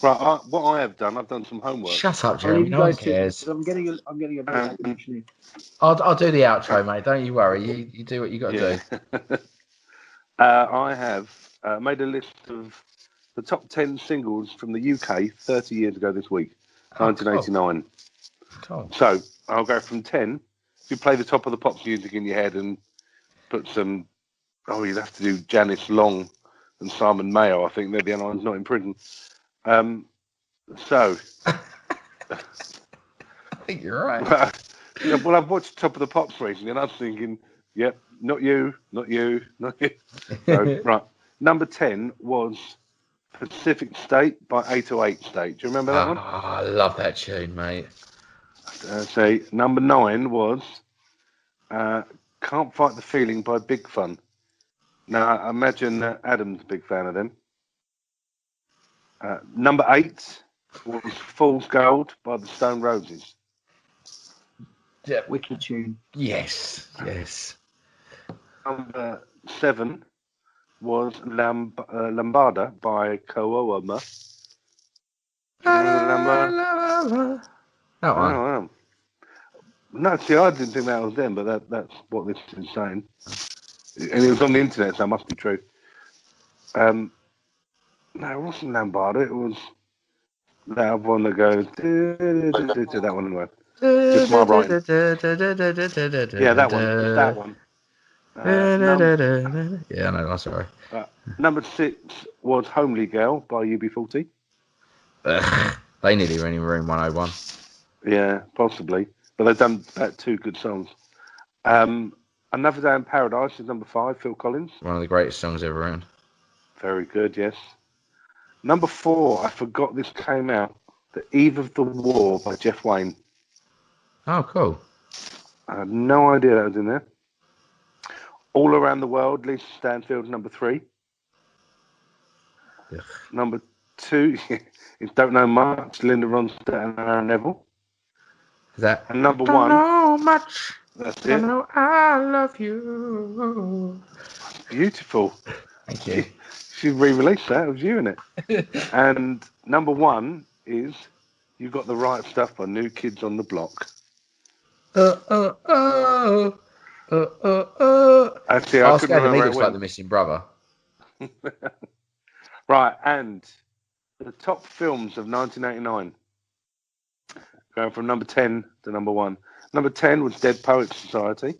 D: Right, what I have done, I've done some homework.
C: Shut up,
B: I'll
C: Jeremy.
B: leave you
C: No one
B: guys to it,
C: cares.
B: 'cause I'm getting a very bad connection here.
C: I'll do the outro, mate. Don't you worry. You do what you got to do.
D: I have made a list of the top 10 singles from the UK 30 years ago this week, 1989.
C: Cool.
D: So I'll go from 10. If you play the top of the pop music in your head and put some, you'd have to do Janice Long and Simon Mayo. I think they're the only ones not in prison. So.
C: I think you're right.
D: Well, I've watched Top of the Pops recently, and I was thinking, yep, not you. So, right, number 10 was Pacific State by 808 State. Do you remember that one?
C: I love that tune, mate.
D: So, number 9 was Can't Fight the Feeling by Big Fun. Now, I imagine Adam's a big fan of them. Number 8 was Fool's Gold by the Stone Roses.
C: Yeah.
B: Wicked tune.
C: Yes.
D: Number 7 was Lambada by Koama.
C: That one.
D: Oh, no, see, I didn't think that was them, but that's what this is saying. And it was on the internet, so it must be true. No, it wasn't Lambada. It was that one that goes that one anyway. Just my writing. Yeah, that one. It's that one.
C: Yeah, no, I'm sorry.
D: Number 6 was Homely Girl by UB40.
C: They nearly were in Room 101.
D: Yeah, possibly. But they've done about 2 good songs. Another Day in Paradise is number 5, Phil Collins.
C: One of the greatest songs ever written.
D: Very good, yes. Number 4, I forgot this came out. The Eve of the War by Jeff Wayne.
C: Oh, cool.
D: I had no idea that was in there. All Around the World, Lisa Stanfield's number 3.
C: Ugh.
D: Number 2 is Don't Know Much, Linda Ronstadt and Aaron Neville.
C: Is that?
D: And number
C: Don't
D: 1.
C: know much.
D: That's
C: I
D: it.
C: know I love you.
D: Beautiful.
C: Thank you.
D: She re-released that. It was you in it. And number 1 is You Got the Right Stuff by New Kids on the Block. Actually, I couldn't remember
C: he
D: where
C: looks
D: it
C: like
D: went.
C: the missing brother.
D: Right, and the top films of 1989. Going from number 10 to number 1. Number 10 was Dead Poets Society.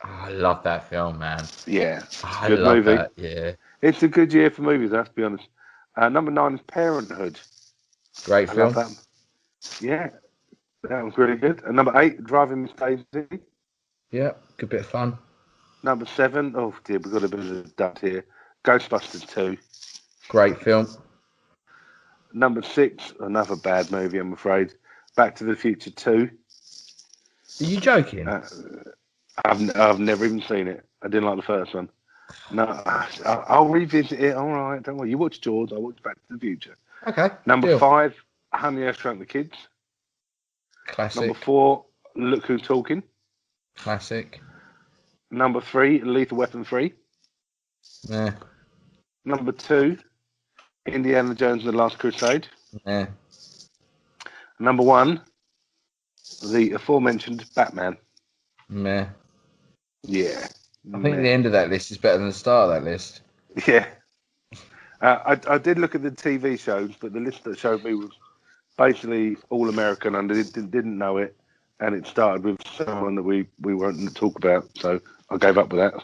C: Oh, I love that film, man.
D: Yeah,
C: I
D: good
C: love
D: movie.
C: that. Yeah,
D: It's a good year for movies, let's be honest. Number 9 is Parenthood.
C: great
D: I
C: film.
D: love that. Yeah, that was really good. And number 8, Driving Miss Daisy.
C: Yeah, good bit of fun.
D: Number 7, oh dear, we've got a bit of a dud here. Ghostbusters 2.
C: Great film.
D: Number 6, another bad movie, I'm afraid. Back to the Future 2.
C: Are you joking?
D: I've never even seen it. I didn't like the first one. No, I'll revisit it. All right, don't worry. You watch Jaws, I watch Back to the Future.
C: Okay.
D: Number
C: deal.
D: 5, Honey, I Shrunk the Kids.
C: Classic.
D: Number 4, Look Who's Talking.
C: Classic.
D: Number 3, Lethal Weapon 3.
C: Yeah.
D: Number 2, Indiana Jones and the Last Crusade.
C: Yeah.
D: Number 1, the aforementioned Batman.
C: Meh.
D: Yeah.
C: I think the end of that list is better than the start of that list.
D: Yeah. I did look at the TV shows, but the list that showed me was basically all American, and I didn't know it. And it started with someone that we weren't going to talk about, so I gave up with that.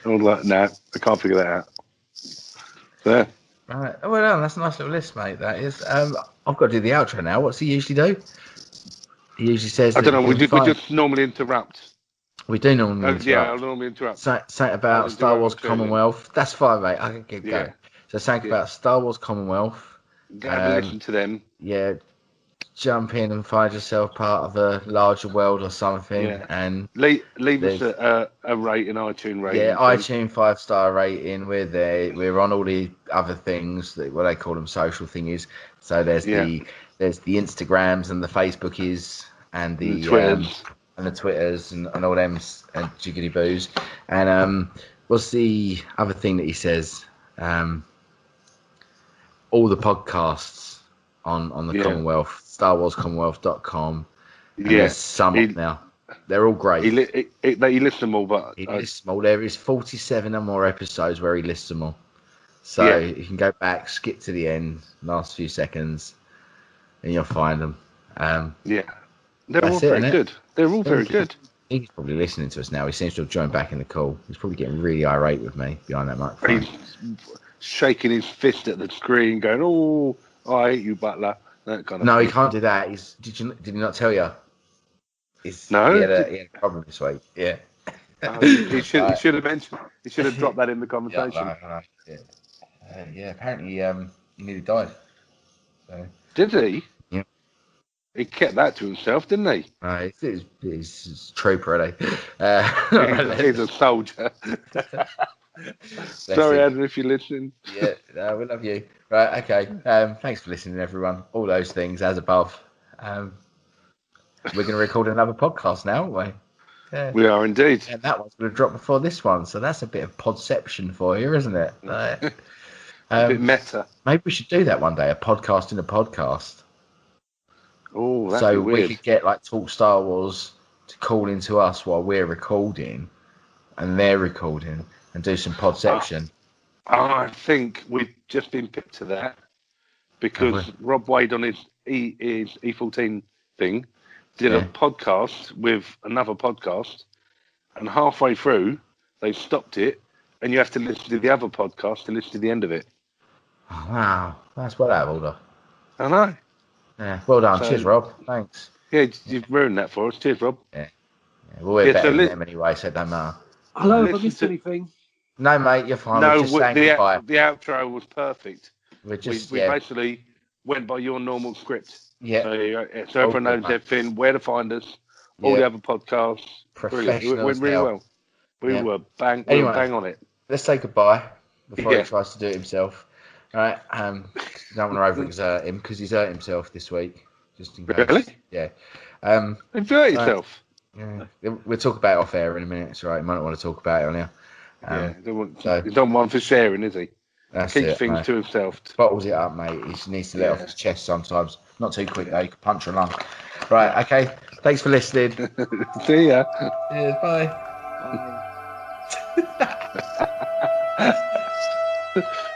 D: I was like, nah, I can't figure that out. So, yeah.
C: Right. Oh, well, that's a nice little list, mate. That is. I've got to do the outro now. What's he usually do? He usually says.
D: I don't know. We just normally interrupt.
C: We do normally interrupt.
D: Yeah, I'll normally interrupt.
C: Say about Star Wars Commonwealth. That's fine, mate. I can keep going. So something about Star Wars Commonwealth.
D: Have a listen to them.
C: Yeah. Jump in and find yourself part of a larger world or something, and
D: leave us a rating, iTunes rating.
C: Yeah, iTunes 5-star rating. We're there. We're on all the other things what they call them, social thingies. So there's the Instagrams and the Facebookies and the Twitters and the Twitters and all them and jiggity boos. And what's the other thing that he says? All the podcasts on the Commonwealth. StarWarsCommonwealth.com. There's some up now. They're all great.
D: He lists them all, but
C: he lists them all. There is 47 or more episodes where he lists them all. So you can go back, skip to the end, last few seconds, and you'll find them.
D: They're all very good. They're all very good.
C: He's probably listening to us now. He seems to have joined back in the call. He's probably getting really irate with me behind that microphone.
D: He's shaking his fist at the screen, going, "Oh, I hate you, Butler." That kind of
C: no,
D: thing.
C: He can't do that. Did he not tell you?
D: No,
C: he had a problem this week. Yeah.
D: He should have mentioned. He should have dropped that in the conversation.
C: Apparently, he nearly died. So.
D: Did he?
C: Yeah.
D: He kept that to himself, didn't he?
C: He's a trooper, eh?
D: He's a soldier. Sorry, Adam, if you're listening.
C: Yeah, no, we love you. Right, okay. Thanks for listening, everyone. All those things as above. We're going to record another podcast now, aren't we? Yeah.
D: We are indeed.
C: And that one's going to drop before this one, so that's a bit of podception for you, isn't it?
D: A bit meta.
C: Maybe we should do that one day, a podcast in a podcast.
D: Oh, that'd
C: so
D: be weird.
C: We could get like Talk Star Wars to call into us while we're recording, and they're recording, and do some podception.
D: I think we've just been picked to that because Rob Wade on his E14 thing did a podcast with another podcast, and halfway through they stopped it, and you have to listen to the other podcast to listen to the end of it.
C: Oh, wow, that's well out of order.
D: I know.
C: Yeah, well done. Cheers, Rob. Thanks.
D: Yeah, you've ruined that for us. Cheers, Rob.
C: Yeah. Well, we're better than them anyway, so it don't matter.
B: Hello, have I missed anything?
C: No, mate, you're fine.
D: No,
C: we're just saying goodbye.
D: The outro was perfect.
C: We
D: basically went by your normal script.
C: Yeah.
D: So everyone knows everything, where to find us, all the other podcasts. Brilliant. It went really well. We were bang on it.
C: Let's say goodbye before he tries to do it himself. All right. Don't want to overexert him because he's hurt himself this week. Just in case.
D: Really?
C: Yeah.
D: Hurt yourself?
C: Yeah. We'll talk about it off air in a minute. It's all right. You might not want to talk about it on here.
D: He's not one for sharing, is he?
C: Keeps
D: things to himself.
C: Bottles it up, mate. He needs to let off his chest sometimes. Not too quick, though. You can punch a lung. Right, okay. Thanks for listening.
D: See ya.
C: Cheers, bye.
B: Bye.